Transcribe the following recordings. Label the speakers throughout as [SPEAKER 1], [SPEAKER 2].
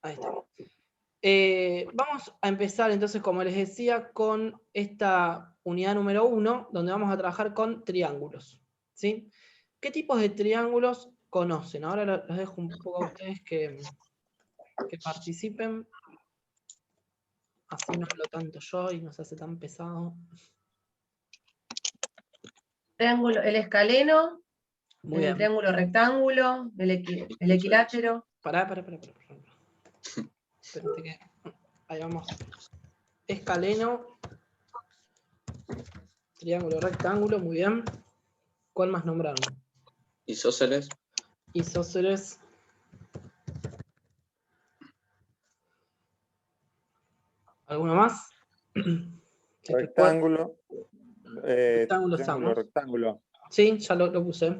[SPEAKER 1] Ahí está. Vamos a empezar entonces, como les decía, con esta unidad número 1, donde vamos a trabajar con triángulos, ¿sí? ¿Qué tipos de triángulos conocen? Ahora los dejo un poco a ustedes que participen, así no hablo tanto yo y no se hace tan pesado.
[SPEAKER 2] Triángulo, el escaleno,
[SPEAKER 1] Muy
[SPEAKER 2] el
[SPEAKER 1] bien.
[SPEAKER 2] triángulo rectángulo, el equilátero.
[SPEAKER 1] Pará. Espérate que... Ahí vamos. Escaleno, triángulo, rectángulo, muy bien. ¿Cuál más nombraron?
[SPEAKER 3] Isósceles.
[SPEAKER 1] Isósceles. ¿Alguno más?
[SPEAKER 4] Rectángulo.
[SPEAKER 1] Rectángulo
[SPEAKER 4] Triángulo,
[SPEAKER 1] estamos.
[SPEAKER 4] rectángulo.
[SPEAKER 1] Sí, ya lo puse.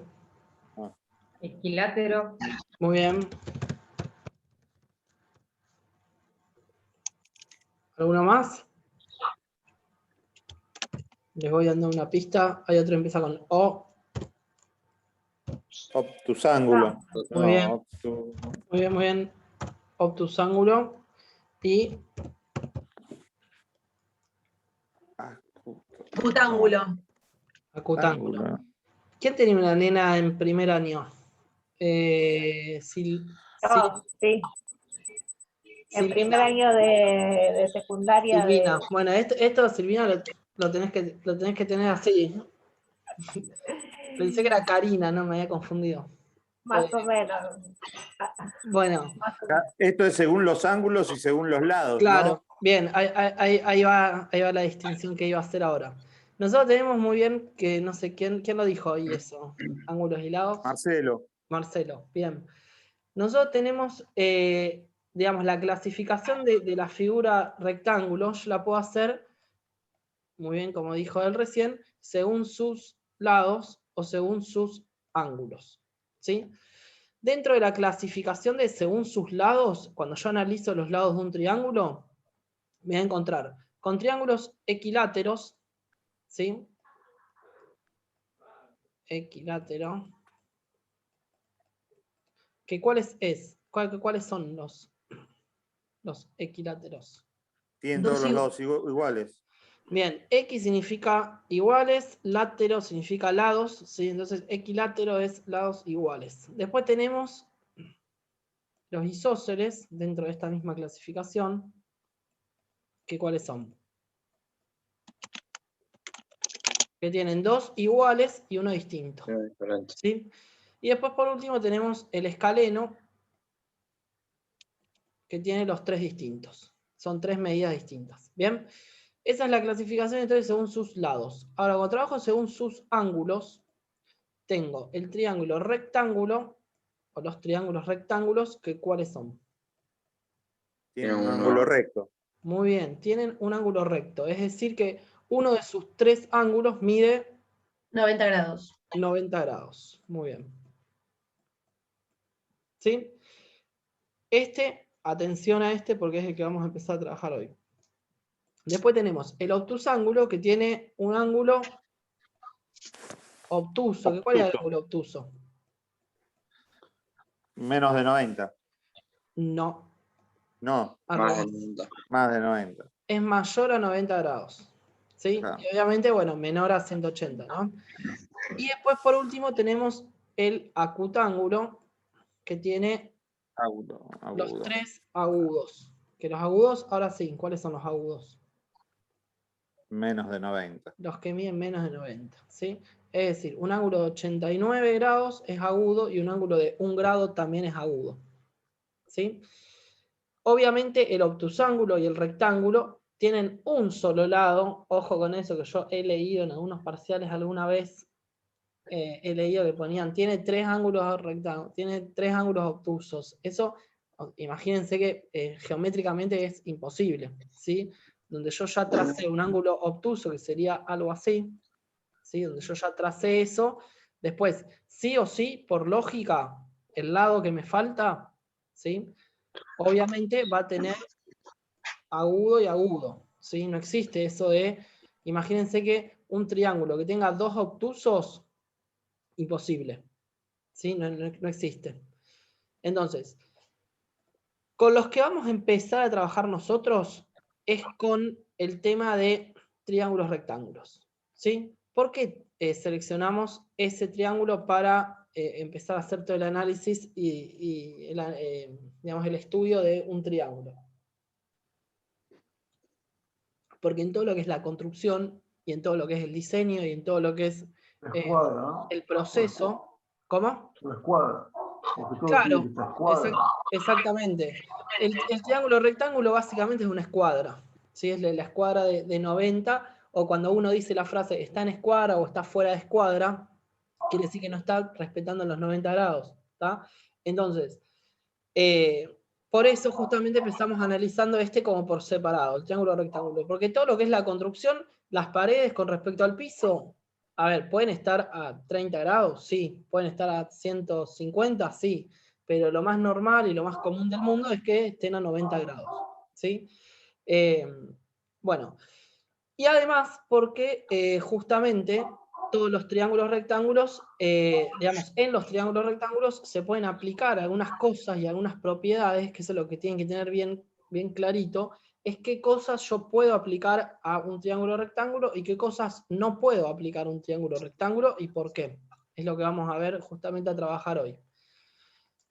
[SPEAKER 4] Ah.
[SPEAKER 2] Equilátero.
[SPEAKER 1] Muy bien. ¿Alguno más? Les voy dando una pista. Hay otro que empieza con O.
[SPEAKER 4] Obtusángulo.
[SPEAKER 1] Muy
[SPEAKER 4] No,
[SPEAKER 1] bien. Muy bien, muy bien. Obtusángulo. Y
[SPEAKER 2] Acutángulo.
[SPEAKER 1] acutángulo. ¿Quién tenía una nena en primer año?
[SPEAKER 5] Oh, sí. En primer año de secundaria.
[SPEAKER 1] Silvina. Bueno, esto Silvina, lo tenés que tener así. Pensé que era Karina, no, me había confundido.
[SPEAKER 5] Más o menos.
[SPEAKER 1] Bueno.
[SPEAKER 4] Esto es según los ángulos y según los lados,
[SPEAKER 1] Claro,
[SPEAKER 4] ¿no?
[SPEAKER 1] bien, ahí va la distinción que iba a hacer ahora. Nosotros tenemos muy bien que, no sé, ¿quién lo dijo ahí eso? Ángulos y lados. Marcelo, bien. Nosotros tenemos, digamos, la clasificación de la figura rectángulo, yo la puedo hacer, muy bien, como dijo él recién, según sus lados o según sus ángulos, ¿sí? Dentro de la clasificación de según sus lados, cuando yo analizo los lados de un triángulo, me voy a encontrar con triángulos equiláteros, ¿sí? Equilátero. ¿Cuáles son los equiláteros?
[SPEAKER 4] Tienen todos los lados iguales.
[SPEAKER 1] Bien, X significa iguales, látero significa lados, ¿sí? Entonces equilátero es lados iguales. Después tenemos los isósceles dentro de esta misma clasificación, que ¿cuáles son? Que tienen dos iguales y uno distinto, ¿sí? Y después por último tenemos el escaleno, que tiene los tres distintos. Son tres medidas distintas. Bien, esa es la clasificación entonces según sus lados. Ahora, cuando trabajo según sus ángulos, tengo el triángulo rectángulo, o los triángulos rectángulos, que ¿cuáles son?
[SPEAKER 4] Tienen un ángulo recto.
[SPEAKER 1] Muy bien, tienen un ángulo recto. Es decir que uno de sus tres ángulos mide
[SPEAKER 2] 90 grados.
[SPEAKER 1] 90 grados. Muy bien. ¿Sí? Atención a porque es el que vamos a empezar a trabajar hoy. Después tenemos el obtusángulo, que tiene un ángulo obtuso. ¿Cuál es el ángulo obtuso?
[SPEAKER 4] Menos de 90.
[SPEAKER 1] No.
[SPEAKER 4] No. Más de 90.
[SPEAKER 1] Es mayor a 90 grados. ¿Sí?
[SPEAKER 4] Claro.
[SPEAKER 1] Y obviamente, bueno, menor a 180, ¿no? Y después, por último, tenemos el acutángulo, que tiene los tres agudos. Que los agudos, ahora sí, ¿cuáles son los agudos?
[SPEAKER 4] Menos de 90.
[SPEAKER 1] Los que miden menos de 90, ¿sí? Es decir, un ángulo de 89 grados es agudo y un ángulo de 1 grado también es agudo, ¿sí? Obviamente el obtusángulo y el rectángulo tienen un solo lado. Ojo con eso, que yo he leído en algunos parciales alguna vez, he leído que ponían, tiene tres ángulos rectángulos, tiene tres ángulos obtusos. Eso, imagínense que geométricamente es imposible, ¿sí? Donde yo ya tracé un ángulo obtuso, que sería algo así, ¿sí? Donde yo ya tracé eso, después, sí o sí, por lógica, el lado que me falta, ¿sí? Obviamente va a tener agudo y agudo, ¿sí? No existe eso de, imagínense que un triángulo que tenga dos obtusos, imposible, ¿sí? No existe. Entonces, Con los que vamos a empezar a trabajar nosotros es con el tema de triángulos rectángulos, ¿sí? ¿Por qué seleccionamos ese triángulo para empezar a hacer todo el análisis y digamos, el estudio de un triángulo? Porque en todo lo que es la construcción, y en todo lo que es el diseño, y en todo lo que es el proceso... ¿Cómo?
[SPEAKER 6] Escuadra.
[SPEAKER 1] Claro, exactamente. El triángulo rectángulo básicamente es una escuadra, ¿sí? Es la escuadra de 90, o cuando uno dice la frase está en escuadra o está fuera de escuadra, quiere decir que no está respetando los 90 grados, ¿tá? Entonces, por eso justamente empezamos analizando este como por separado, el triángulo rectángulo, porque todo lo que es la construcción, las paredes con respecto al piso, a ver, ¿pueden estar a 30 grados? Sí. ¿Pueden estar a 150? Sí. Pero lo más normal y lo más común del mundo es que estén a 90 grados, ¿sí? Bueno, y además porque justamente todos los triángulos rectángulos, digamos, en los triángulos rectángulos se pueden aplicar algunas cosas y algunas propiedades, que eso es lo que tienen que tener bien, bien clarito, es qué cosas yo puedo aplicar a un triángulo rectángulo y qué cosas no puedo aplicar a un triángulo rectángulo y por qué. Es lo que vamos a ver justamente a trabajar hoy.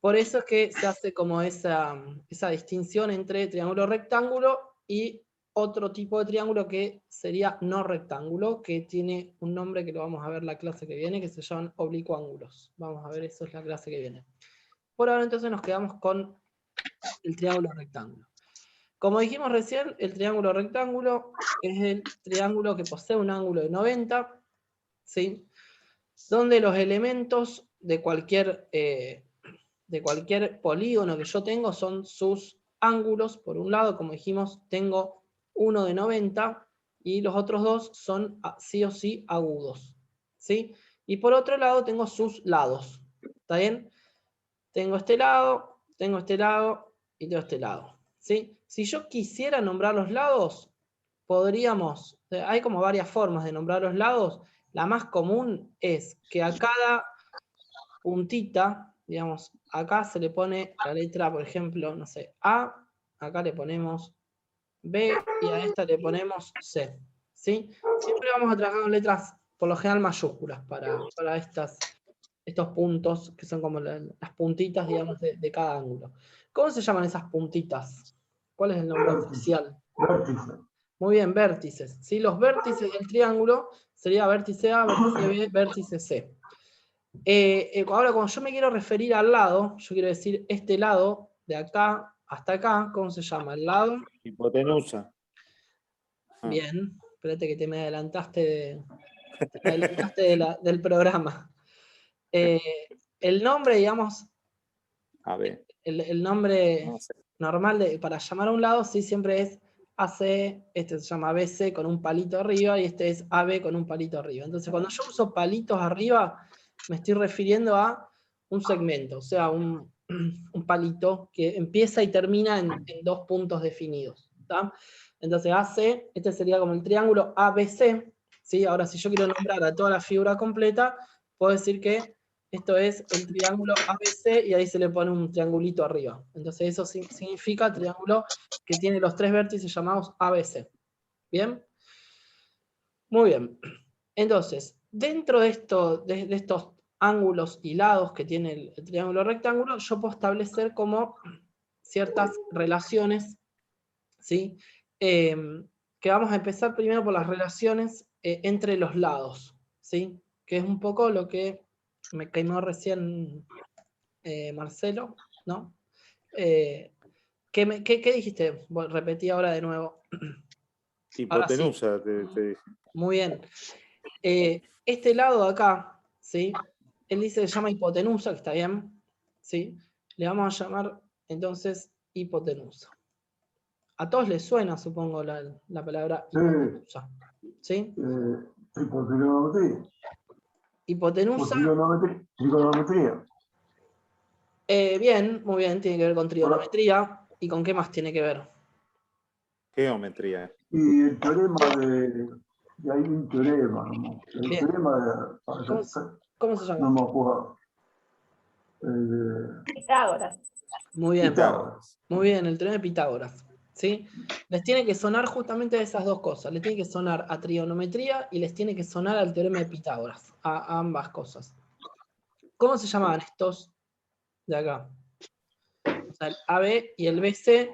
[SPEAKER 1] Por eso es que se hace como esa distinción entre triángulo rectángulo y otro tipo de triángulo que sería no rectángulo, que tiene un nombre que lo vamos a ver la clase que viene, que se llaman oblicuángulos. Vamos a ver, eso es la clase que viene. Por ahora entonces nos quedamos con el triángulo rectángulo. Como dijimos recién, el triángulo rectángulo es el triángulo que posee un ángulo de 90, ¿sí? Donde los elementos de cualquier polígono que yo tengo son sus ángulos. Por un lado, como dijimos, tengo uno de 90 y los otros dos son sí o sí agudos, ¿sí? Y por otro lado tengo sus lados, ¿está bien? Tengo este lado y tengo este lado, ¿sí? Si yo quisiera nombrar los lados, podríamos, hay como varias formas de nombrar los lados. La más común es que a cada puntita, digamos, acá se le pone la letra, por ejemplo, no sé, A, acá le ponemos B y a esta le ponemos C, ¿sí? Siempre vamos a trabajar con letras, por lo general, mayúsculas para estos puntos, que son como las puntitas, digamos, de cada ángulo. ¿Cómo se llaman esas puntitas? ¿Cuál es el nombre oficial?
[SPEAKER 6] Vértice.
[SPEAKER 1] Muy bien, vértices, ¿sí? Los vértices del triángulo sería vértice A, vértice B, vértice C. Ahora, cuando yo me quiero referir al lado, yo quiero decir este lado, de acá hasta acá, ¿cómo se llama? El lado...
[SPEAKER 4] Hipotenusa.
[SPEAKER 1] Bien, espérate que me adelantaste, del programa. El nombre, digamos,
[SPEAKER 4] A ver.
[SPEAKER 1] el nombre
[SPEAKER 4] No sé.
[SPEAKER 1] normal para llamar a un lado, sí, siempre es AC, este se llama BC con un palito arriba, y este es AB con un palito arriba. Entonces, cuando yo uso palitos arriba, me estoy refiriendo a un segmento, o sea, un palito que empieza y termina en dos puntos definidos, ¿tá? Entonces, AC, este sería como el triángulo ABC, ¿sí? Ahora, si yo quiero nombrar a toda la figura completa, puedo decir que esto es el triángulo ABC y ahí se le pone un triangulito arriba. Entonces eso significa triángulo que tiene los tres vértices llamados ABC. ¿Bien? Muy bien. Entonces, dentro de estos ángulos y lados que tiene el triángulo rectángulo, yo puedo establecer como ciertas relaciones, ¿sí? Que vamos a empezar primero por las relaciones entre los lados, ¿sí? Que es un poco lo que me quemó recién Marcelo, ¿no? ¿Qué dijiste? Bueno, repetí ahora de nuevo.
[SPEAKER 4] Hipotenusa, te dije.
[SPEAKER 1] Muy bien. Este lado de acá, ¿sí? Él dice que se llama hipotenusa, que está bien, ¿sí? Le vamos a llamar entonces hipotenusa. A todos les suena, supongo, la palabra hipotenusa, ¿sí?
[SPEAKER 6] Trigonometría.
[SPEAKER 1] Hipotenusa.
[SPEAKER 6] Trigonometría.
[SPEAKER 1] Bien, muy bien, tiene que ver con trigonometría. ¿Y con qué más tiene que ver?
[SPEAKER 4] Geometría.
[SPEAKER 6] Y el teorema de hay un teorema, ¿no? El
[SPEAKER 1] Bien.
[SPEAKER 6] teorema
[SPEAKER 1] ¿Cómo se llama?
[SPEAKER 6] no me acuerdo.
[SPEAKER 5] Pitágoras.
[SPEAKER 1] Muy bien.
[SPEAKER 6] Pitágoras.
[SPEAKER 1] Muy bien, el teorema de Pitágoras. ¿Sí? Les tiene que sonar justamente esas dos cosas. Les tiene que sonar a trigonometría y les tiene que sonar al teorema de Pitágoras. A ambas cosas. ¿Cómo se llamaban estos de acá? O sea, el AB y el BC,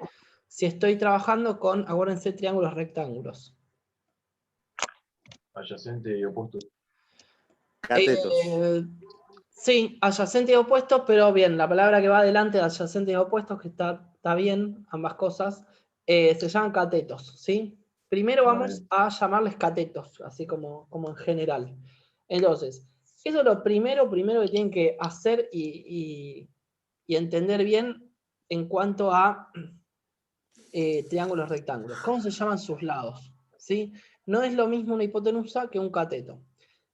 [SPEAKER 1] si estoy trabajando con, acuérdense, triángulos rectángulos.
[SPEAKER 7] Adyacente y opuesto.
[SPEAKER 4] Catetos.
[SPEAKER 1] Sí, adyacente y opuestos, pero bien, la palabra que va adelante de adyacente y opuestos, que está bien, ambas cosas, se llaman catetos, ¿sí? Primero vamos a llamarles catetos, así como en general. Entonces, eso es lo primero que tienen que hacer y entender bien en cuanto a triángulos rectángulos. ¿Cómo se llaman sus lados? ¿Sí? No es lo mismo una hipotenusa que un cateto.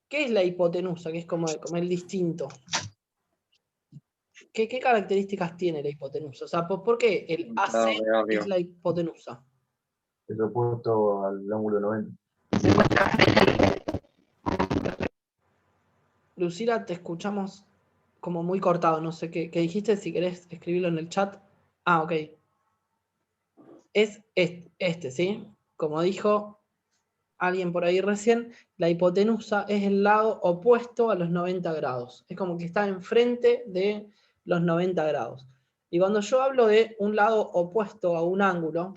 [SPEAKER 1] ¿Qué es la hipotenusa? Que es como el distinto. ¿Qué características tiene la hipotenusa? O sea, ¿por qué el AC es la hipotenusa?
[SPEAKER 7] Es opuesto al ángulo 90.
[SPEAKER 1] Lucila, te escuchamos como muy cortado. No sé qué dijiste, si querés escribirlo en el chat. Ah, ok. Es este, ¿sí? Como dijo alguien por ahí recién, la hipotenusa es el lado opuesto a los 90 grados. Es como que está enfrente de los 90 grados. Y cuando yo hablo de un lado opuesto a un ángulo,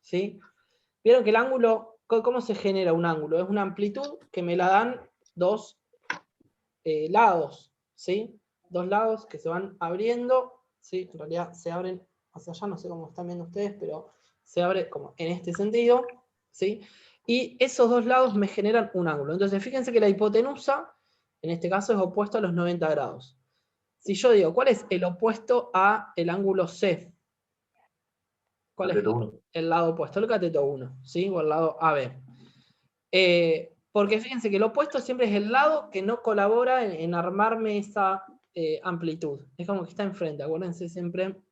[SPEAKER 1] ¿sí? Vieron que el ángulo, ¿cómo se genera un ángulo? Es una amplitud que me la dan dos lados, ¿sí? Dos lados que se van abriendo, ¿sí? En realidad se abren hacia allá, no sé cómo están viendo ustedes, pero se abre como en este sentido, ¿sí? Y esos dos lados me generan un ángulo. Entonces, fíjense que la hipotenusa, en este caso, es opuesto a los 90 grados. Si yo digo, ¿cuál es el opuesto a el ángulo C? ¿Cuál es el lado opuesto? El cateto 1, ¿sí? O el lado AB. Porque fíjense que el opuesto siempre es el lado que no colabora en armarme esa amplitud. Es como que está enfrente, acuérdense siempre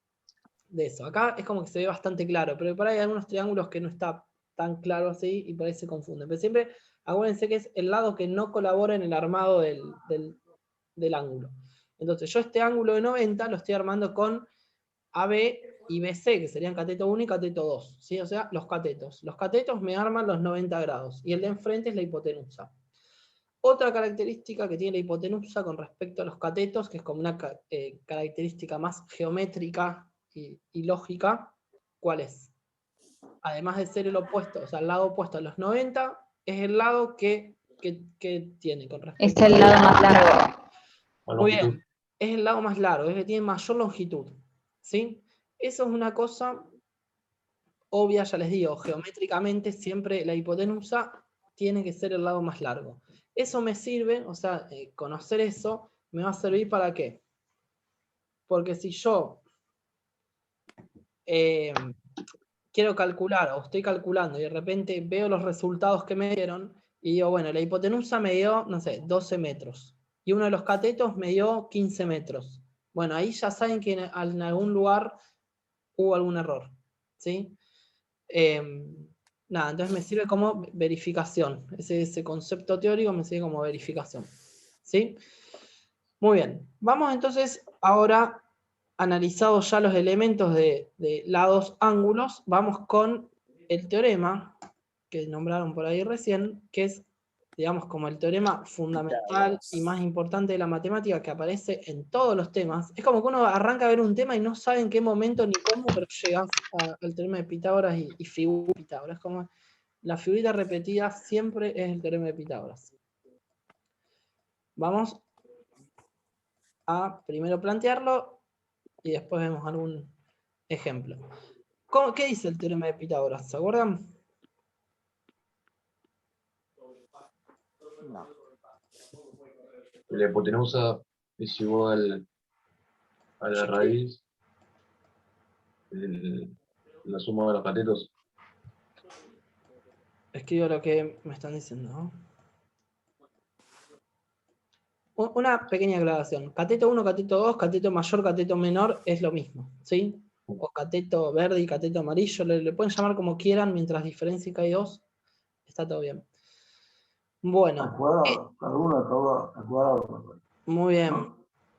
[SPEAKER 1] de eso. Acá es como que se ve bastante claro, pero por ahí hay algunos triángulos que no está tan claro así y por ahí se confunden. Pero siempre acuérdense que es el lado que no colabora en el armado del ángulo. Entonces yo este ángulo de 90 lo estoy armando con AB y BC, que serían cateto 1 y cateto 2, ¿sí? O sea, los catetos. Los catetos me arman los 90 grados, y el de enfrente es la hipotenusa. Otra característica que tiene la hipotenusa con respecto a los catetos, que es como una característica más geométrica y lógica, ¿cuál es? Además de ser el opuesto, o sea, el lado opuesto a los 90, es el lado que tiene con respecto
[SPEAKER 2] Es el lado más largo.
[SPEAKER 1] Muy bien, es el lado más largo, es el que tiene mayor longitud, ¿sí? Eso es una cosa obvia, ya les digo, geométricamente siempre la hipotenusa tiene que ser el lado más largo. Eso me sirve, o sea, conocer eso me va a servir ¿para qué? Porque si yo quiero calcular o estoy calculando y de repente veo los resultados que me dieron y digo, bueno, la hipotenusa me dio, no sé, 12 metros y uno de los catetos me dio 15 metros. Bueno, ahí ya saben que en algún lugar hubo algún error, ¿sí? Nada, entonces me sirve como verificación. Ese concepto teórico me sirve como verificación, ¿sí? Muy bien. Vamos entonces ahora, analizados ya los elementos de lados, ángulos, vamos con el teorema que nombraron por ahí recién, que es, digamos, como el teorema fundamental y más importante de la matemática que aparece en todos los temas. Es como que uno arranca a ver un tema y no sabe en qué momento ni cómo, pero llegas al teorema de Pitágoras y figura de Pitágoras. Es como la figurita repetida siempre es el teorema de Pitágoras. Vamos a primero plantearlo y después vemos algún ejemplo. ¿Qué dice el teorema de Pitágoras? ¿Se acuerdan?
[SPEAKER 4] No.
[SPEAKER 7] La hipotenusa es igual a la raíz de la suma de los catetos.
[SPEAKER 1] Escribo lo que me están diciendo, ¿no? Una pequeña aclaración. Cateto 1, cateto 2, cateto mayor, cateto menor es lo mismo, ¿sí? O cateto verde y cateto amarillo, le pueden llamar como quieran, mientras diferencia que hay dos, está todo bien. Bueno.
[SPEAKER 6] Cada uno a cuadrado.
[SPEAKER 1] Muy bien.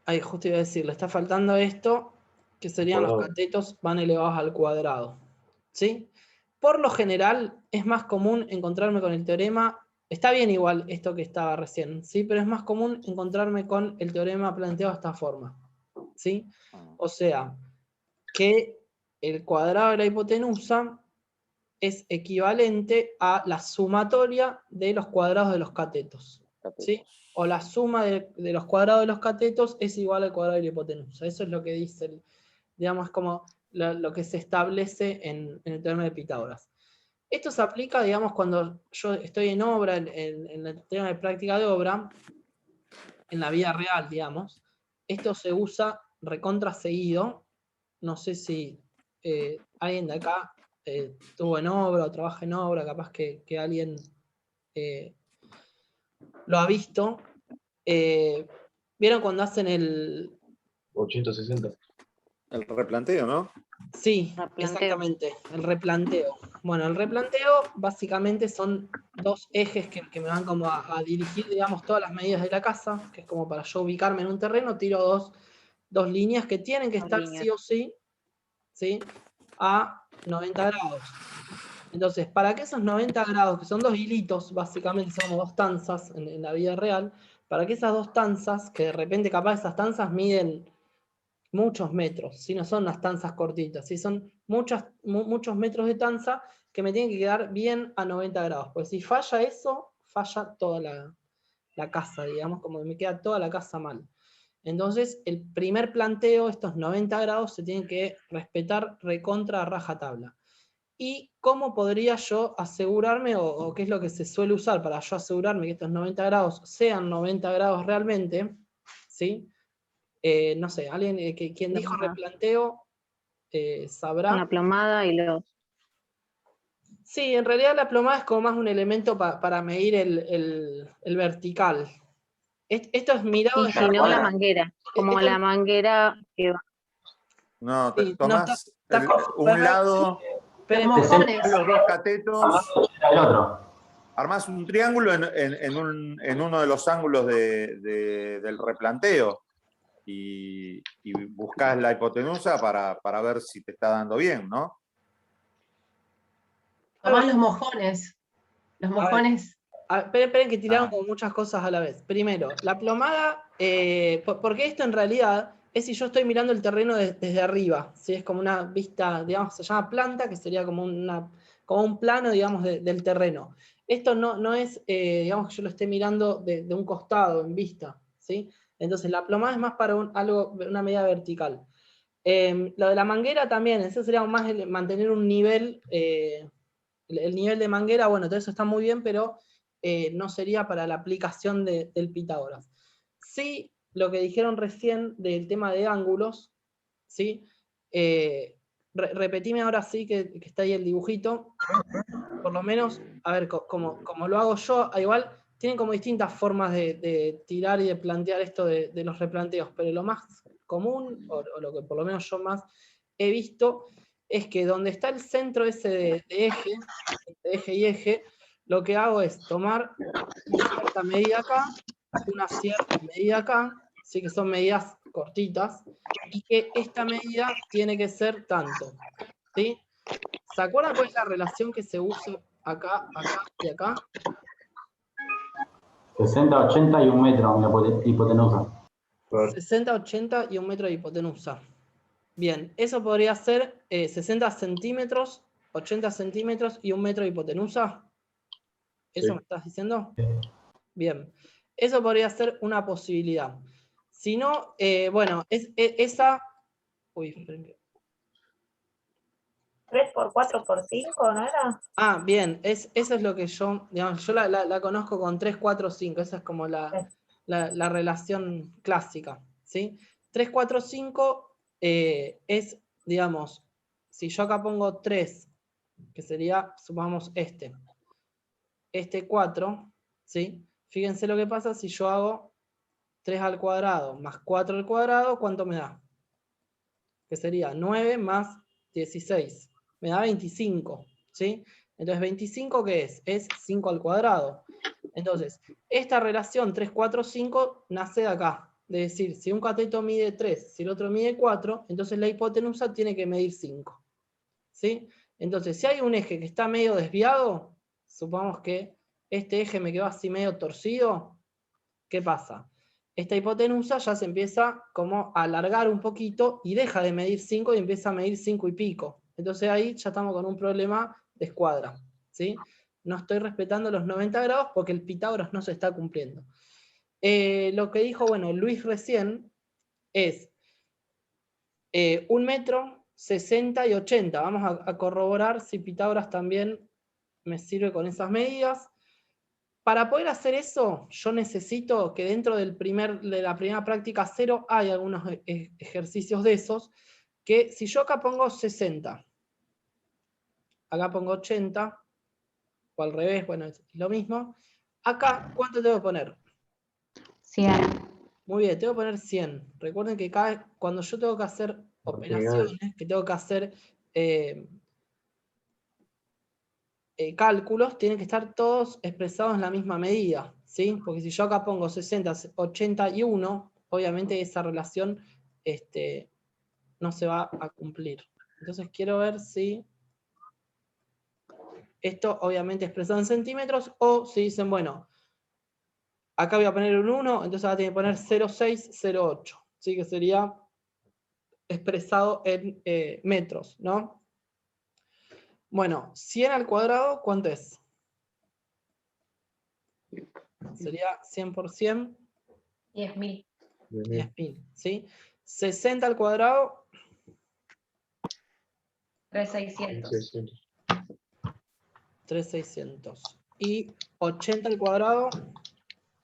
[SPEAKER 1] Ahí justo iba a decir, le está faltando esto, que serían los
[SPEAKER 7] Cuadrado.
[SPEAKER 1] catetos, van elevados al cuadrado. ¿Sí? Por lo general, es más común encontrarme con el teorema. Está bien igual esto que estaba recién, ¿sí? Pero es más común encontrarme con el teorema planteado de esta forma, ¿sí? O sea, que el cuadrado de la hipotenusa es equivalente a la sumatoria de los cuadrados de los catetos, ¿sí? O la suma de los cuadrados de los catetos es igual al cuadrado de la hipotenusa. Eso es lo que dice, digamos, como lo que se establece en el teorema de Pitágoras. Esto se aplica, digamos, cuando yo estoy en obra, en el tema de práctica de obra, en la vida real, digamos. Esto se usa recontra seguido. No sé si alguien de acá estuvo en obra o trabaja en obra, capaz que alguien lo ha visto. ¿Vieron cuando hacen el...
[SPEAKER 7] 860.
[SPEAKER 4] El replanteo, ¿no?
[SPEAKER 1] Sí,
[SPEAKER 5] Replanteo.
[SPEAKER 1] exactamente, el replanteo. Bueno, el replanteo básicamente son dos ejes que me van como a dirigir, digamos, todas las medidas de la casa, que es como para yo ubicarme en un terreno, tiro dos líneas que tienen que
[SPEAKER 5] Dos
[SPEAKER 1] estar
[SPEAKER 5] líneas.
[SPEAKER 1] sí o sí, ¿sí? A 90 grados. Entonces, para que esos 90 grados, que son dos hilitos, básicamente son como dos tanzas en la vida real, para que esas dos tanzas, que de repente capaz esas tanzas miden muchos metros, si no son unas tanzas cortitas, si son muchos metros de tanza que me tienen que quedar bien a 90 grados, porque si falla eso, falla toda la casa, digamos, como que me queda toda la casa mal. Entonces, el primer planteo, estos 90 grados, se tienen que respetar recontra rajatabla. ¿Y cómo podría yo asegurarme, o qué es lo que se suele usar para yo asegurarme que estos 90 grados sean 90 grados realmente? ¿Sí? No sé, alguien quien dijo
[SPEAKER 5] Plomada.
[SPEAKER 1] replanteo sabrá.
[SPEAKER 5] Una plomada y los...
[SPEAKER 1] Sí, en realidad la plomada es como más un elemento para medir el vertical. Esto es mirado
[SPEAKER 5] Y
[SPEAKER 1] desde
[SPEAKER 5] si no, la
[SPEAKER 1] arriba.
[SPEAKER 5] manguera. Como
[SPEAKER 1] Esto-
[SPEAKER 5] la manguera que va.
[SPEAKER 4] No,
[SPEAKER 1] Sí, no,
[SPEAKER 4] tomás
[SPEAKER 1] está
[SPEAKER 4] un
[SPEAKER 1] perfecto.
[SPEAKER 4] lado,
[SPEAKER 1] Pero-
[SPEAKER 2] Los mojones.
[SPEAKER 4] los dos catetos,
[SPEAKER 6] El otro.
[SPEAKER 4] armás un triángulo en uno de los ángulos del replanteo y buscás la hipotenusa para ver si te está dando bien, ¿no?
[SPEAKER 2] Tomás los mojones. Los
[SPEAKER 1] A ver.
[SPEAKER 2] mojones.
[SPEAKER 1] Esperen que tiraron
[SPEAKER 4] Ah.
[SPEAKER 1] como muchas cosas a la vez. Primero, la plomada, porque esto en realidad es si yo estoy mirando el terreno desde arriba, ¿sí? Es como una vista, digamos, se llama planta, que sería como un plano, digamos, del terreno. Esto no es, digamos, que yo lo esté mirando de un costado, en vista, ¿sí? Entonces la plomada es más para una medida vertical. Lo de la manguera también, eso sería más mantener un nivel, el nivel de manguera, bueno, todo eso está muy bien, pero no sería para la aplicación del Pitágoras. Sí, lo que dijeron recién del tema de ángulos, ¿sí? Repetime ahora sí que está ahí el dibujito, por lo menos, a ver, como lo hago yo, igual tienen como distintas formas de tirar y de plantear esto de los replanteos, pero lo más común, o lo que por lo menos yo más he visto, es que donde está el centro ese de eje, entre eje y eje, lo que hago es tomar una cierta medida acá, una cierta medida acá, sí que son medidas cortitas, y que esta medida tiene que ser tanto, ¿sí? ¿Se acuerdan cuál es la relación que se usa acá, acá y acá?
[SPEAKER 6] 60, 80 y 1 metro la hipotenusa.
[SPEAKER 1] 60, 80 y 1 metro de hipotenusa. Bien, eso podría ser 60 centímetros, 80 centímetros y 1 metro de hipotenusa. ¿Eso
[SPEAKER 7] Sí.
[SPEAKER 1] me estás diciendo? Bien, eso podría ser una posibilidad. Si no, bueno, esa... Uy, esperen.
[SPEAKER 5] 3 por 4 por 5, ¿no era?
[SPEAKER 1] Ah, bien, eso es lo que yo, digamos, yo la conozco con 3, 4, 5, esa es como la relación clásica, ¿sí? 3, 4, 5 es, digamos, si yo acá pongo 3, que sería, supongamos, este 4, ¿sí? Fíjense lo que pasa si yo hago 3 al cuadrado más 4 al cuadrado, ¿cuánto me da? Que sería 9 más 16, me da 25, ¿sí? Entonces, ¿25 qué es? Es 5 al cuadrado. Entonces, esta relación 3, 4, 5 nace de acá, de decir, si un cateto mide 3, si el otro mide 4, entonces la hipotenusa tiene que medir 5. ¿Sí? Entonces, si hay un eje que está medio desviado, supongamos que este eje me quedó así medio torcido, ¿qué pasa? Esta hipotenusa ya se empieza como a alargar un poquito y deja de medir 5 y empieza a medir 5 y pico. Entonces ahí ya estamos con un problema de escuadra. ¿Sí? No estoy respetando los 90 grados porque el Pitágoras no se está cumpliendo. Lo que dijo, bueno, Luis recién es 1 metro, 60 y 80. Vamos a corroborar si Pitágoras también me sirve con esas medidas. Para poder hacer eso, yo necesito que dentro de la primera práctica 0 hay algunos ejercicios de esos, que si yo acá pongo 60, acá pongo 80, o al revés, bueno, es lo mismo. Acá, ¿cuánto tengo que poner?
[SPEAKER 5] 100.
[SPEAKER 1] Muy bien, tengo que poner 100. Recuerden que cuando yo tengo que hacer operaciones, que tengo que hacer cálculos, tienen que estar todos expresados en la misma medida, ¿sí? Porque si yo acá pongo 60, 81, obviamente esa relación no se va a cumplir. Entonces quiero ver si esto obviamente expresado en centímetros, o si dicen, bueno, acá voy a poner un 1, entonces va a tener que poner 0,608, ¿sí? Que sería expresado en metros, ¿no? Bueno, 100 al cuadrado, ¿cuánto es? Sería 100 por 100,
[SPEAKER 2] 10.000.
[SPEAKER 1] 10.000, ¿sí? 60 al cuadrado,
[SPEAKER 2] 3.600.
[SPEAKER 7] 600.
[SPEAKER 1] 3.600. Y 80 al cuadrado,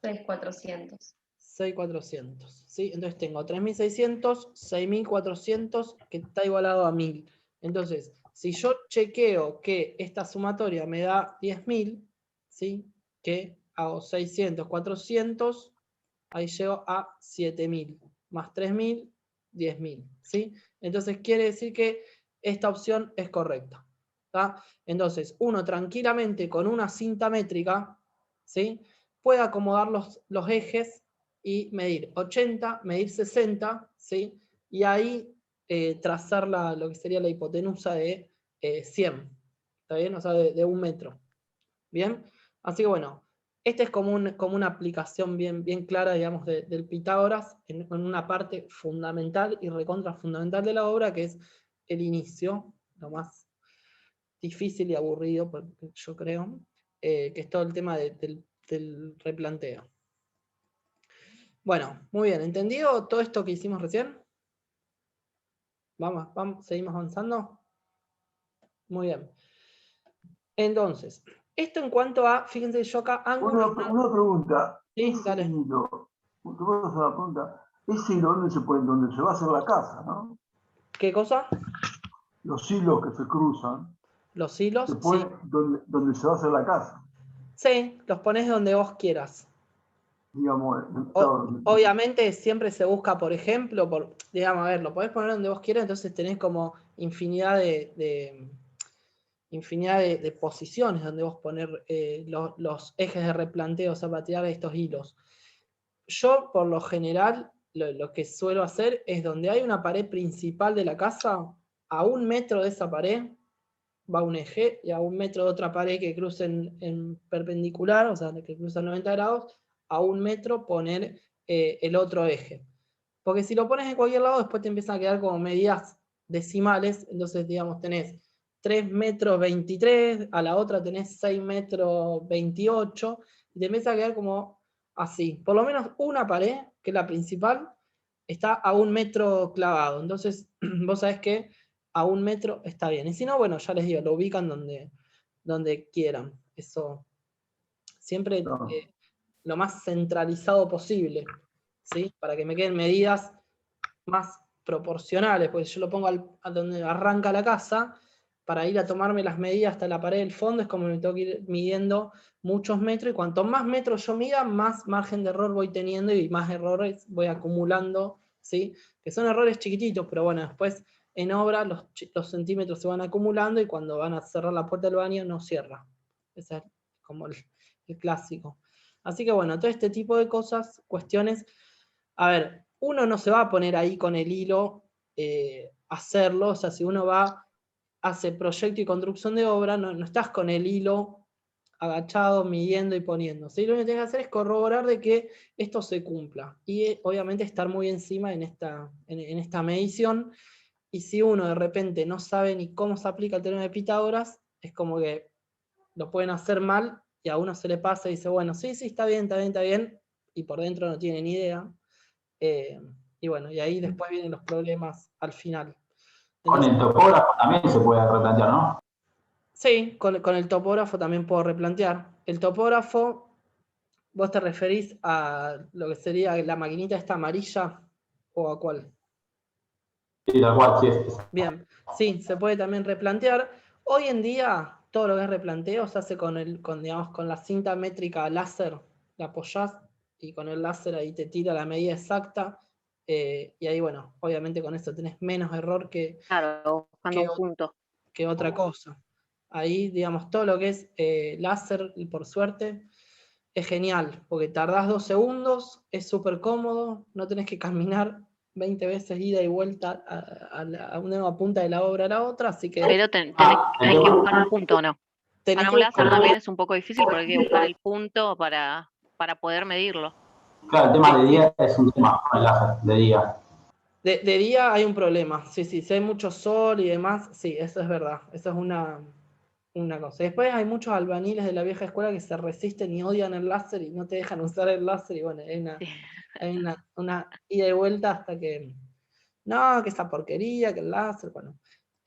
[SPEAKER 2] 6.400.
[SPEAKER 1] 6.400, ¿sí? Entonces tengo 3.600, 6.400, que está igualado a 1.000. Entonces, si yo chequeo que esta sumatoria me da 10.000, ¿sí? Que hago 600, 400, ahí llego a 7.000, más 3.000, 10.000, ¿sí? Entonces quiere decir que esta opción es correcta, ¿tá? Entonces, uno tranquilamente con una cinta métrica, ¿sí? Puede acomodar los ejes y medir 80, medir 60, ¿sí? Y ahí trazar lo que sería la hipotenusa de 100, ¿está bien? O sea, de 1 metro. ¿Bien? Así que bueno, esta es como una aplicación bien clara, digamos, del Pitágoras en una parte fundamental y recontra fundamental de la obra, que es el inicio, lo más difícil y aburrido, yo creo, que es todo el tema del replanteo. Bueno, muy bien, ¿entendido todo esto que hicimos recién? Vamos, seguimos avanzando. Muy bien. Entonces, esto en cuanto a, fíjense, yo acá ángulo.
[SPEAKER 6] Una pregunta.
[SPEAKER 1] Sí,
[SPEAKER 6] Ese
[SPEAKER 1] dale.
[SPEAKER 6] hilo, te voy a hacer una pregunta. Ese hilo donde se va a hacer la casa, ¿no?
[SPEAKER 1] ¿Qué cosa?
[SPEAKER 6] Los hilos que se cruzan,
[SPEAKER 1] Los hilos,
[SPEAKER 6] se
[SPEAKER 1] sí.
[SPEAKER 6] pone donde se va a hacer la casa.
[SPEAKER 1] Sí, los pones donde vos quieras.
[SPEAKER 6] Digamos,
[SPEAKER 1] Obviamente siempre se busca, por ejemplo, digamos, a ver, lo podés poner donde vos quieras, entonces tenés como infinidad de posiciones donde vos poner los ejes de replanteo, o sea, para tirar estos hilos. Yo, por lo general, lo que suelo hacer es donde hay una pared principal de la casa, a 1 metro de esa pared va un eje, y a 1 metro de otra pared que cruce en perpendicular, o sea, que cruza 90 grados, a 1 metro poner el otro eje. Porque si lo pones en cualquier lado, después te empiezan a quedar como medidas decimales, entonces, digamos, tenés 3 metros 23, a la otra tenés 6 metros 28, y te empieza a quedar como así. Por lo menos una pared, que es la principal, está a 1 metro clavado. Entonces, vos sabés que a 1 metro está bien. Y si no, bueno, ya les digo, lo ubican donde quieran. Eso siempre lo más centralizado posible, ¿sí? Para que me queden medidas más proporcionales, porque si yo lo pongo a donde arranca la casa, para ir a tomarme las medidas hasta la pared del fondo, es como me tengo que ir midiendo muchos metros, y cuanto más metros yo mida, más margen de error voy teniendo y más errores voy acumulando, ¿sí? Que son errores chiquititos, pero bueno, después en obra los centímetros se van acumulando y cuando van a cerrar la puerta del baño no cierra. Ese es como el clásico. Así que bueno, todo este tipo de cosas, cuestiones, A ver, uno no se va a poner ahí con el hilo a hacerlo, o sea, si uno va, hace proyecto y construcción de obra, no estás con el hilo agachado, midiendo y poniendo, ¿sí? Lo único que tienes que hacer es corroborar de que esto se cumpla, y obviamente estar muy encima en esta medición, y si uno de repente no sabe ni cómo se aplica el teorema de Pitágoras, es como que lo pueden hacer mal, y a uno se le pasa y dice, bueno, sí, está bien, está bien, y por dentro no tiene ni idea. Y bueno, y ahí después vienen los problemas al final.
[SPEAKER 8] Con
[SPEAKER 1] Entonces,
[SPEAKER 8] el topógrafo también se puede replantear, ¿no?
[SPEAKER 1] sí, con el topógrafo también puedo replantear. El topógrafo, ¿vos te referís a lo que sería la maquinita esta amarilla o a cuál?
[SPEAKER 8] Sí, tal cual, sí. Es.
[SPEAKER 1] Bien, sí, se puede también replantear. Hoy en día, todo lo que es replanteo se hace digamos, con la cinta métrica láser, la apoyás y con el láser ahí te tira la medida exacta. Y ahí, bueno, obviamente con eso tenés menos error
[SPEAKER 5] Claro, buscando
[SPEAKER 1] que,
[SPEAKER 5] un punto.
[SPEAKER 1] que otra cosa. Ahí, digamos, todo lo que es láser, y por suerte, es genial, porque tardás 2 segundos, es súper cómodo, no tenés que caminar 20 veces ida y vuelta a una punta de la obra a la otra, así que
[SPEAKER 5] Pero hay que buscar un punto, ¿o no?
[SPEAKER 1] tenés
[SPEAKER 5] Para
[SPEAKER 1] que
[SPEAKER 5] un láser
[SPEAKER 1] buscar.
[SPEAKER 5] también es un poco difícil porque hay que buscar el punto para poder medirlo.
[SPEAKER 8] Claro, el tema de día es un tema con el láser, de día.
[SPEAKER 1] De día hay un problema, sí, si hay mucho sol y demás, sí, eso es verdad, eso es una cosa. Después hay muchos albañiles de la vieja escuela que se resisten y odian el láser y no te dejan usar el láser, y bueno,
[SPEAKER 5] Sí.
[SPEAKER 1] hay una ida y vuelta hasta que, no, que esa porquería, que el láser, bueno.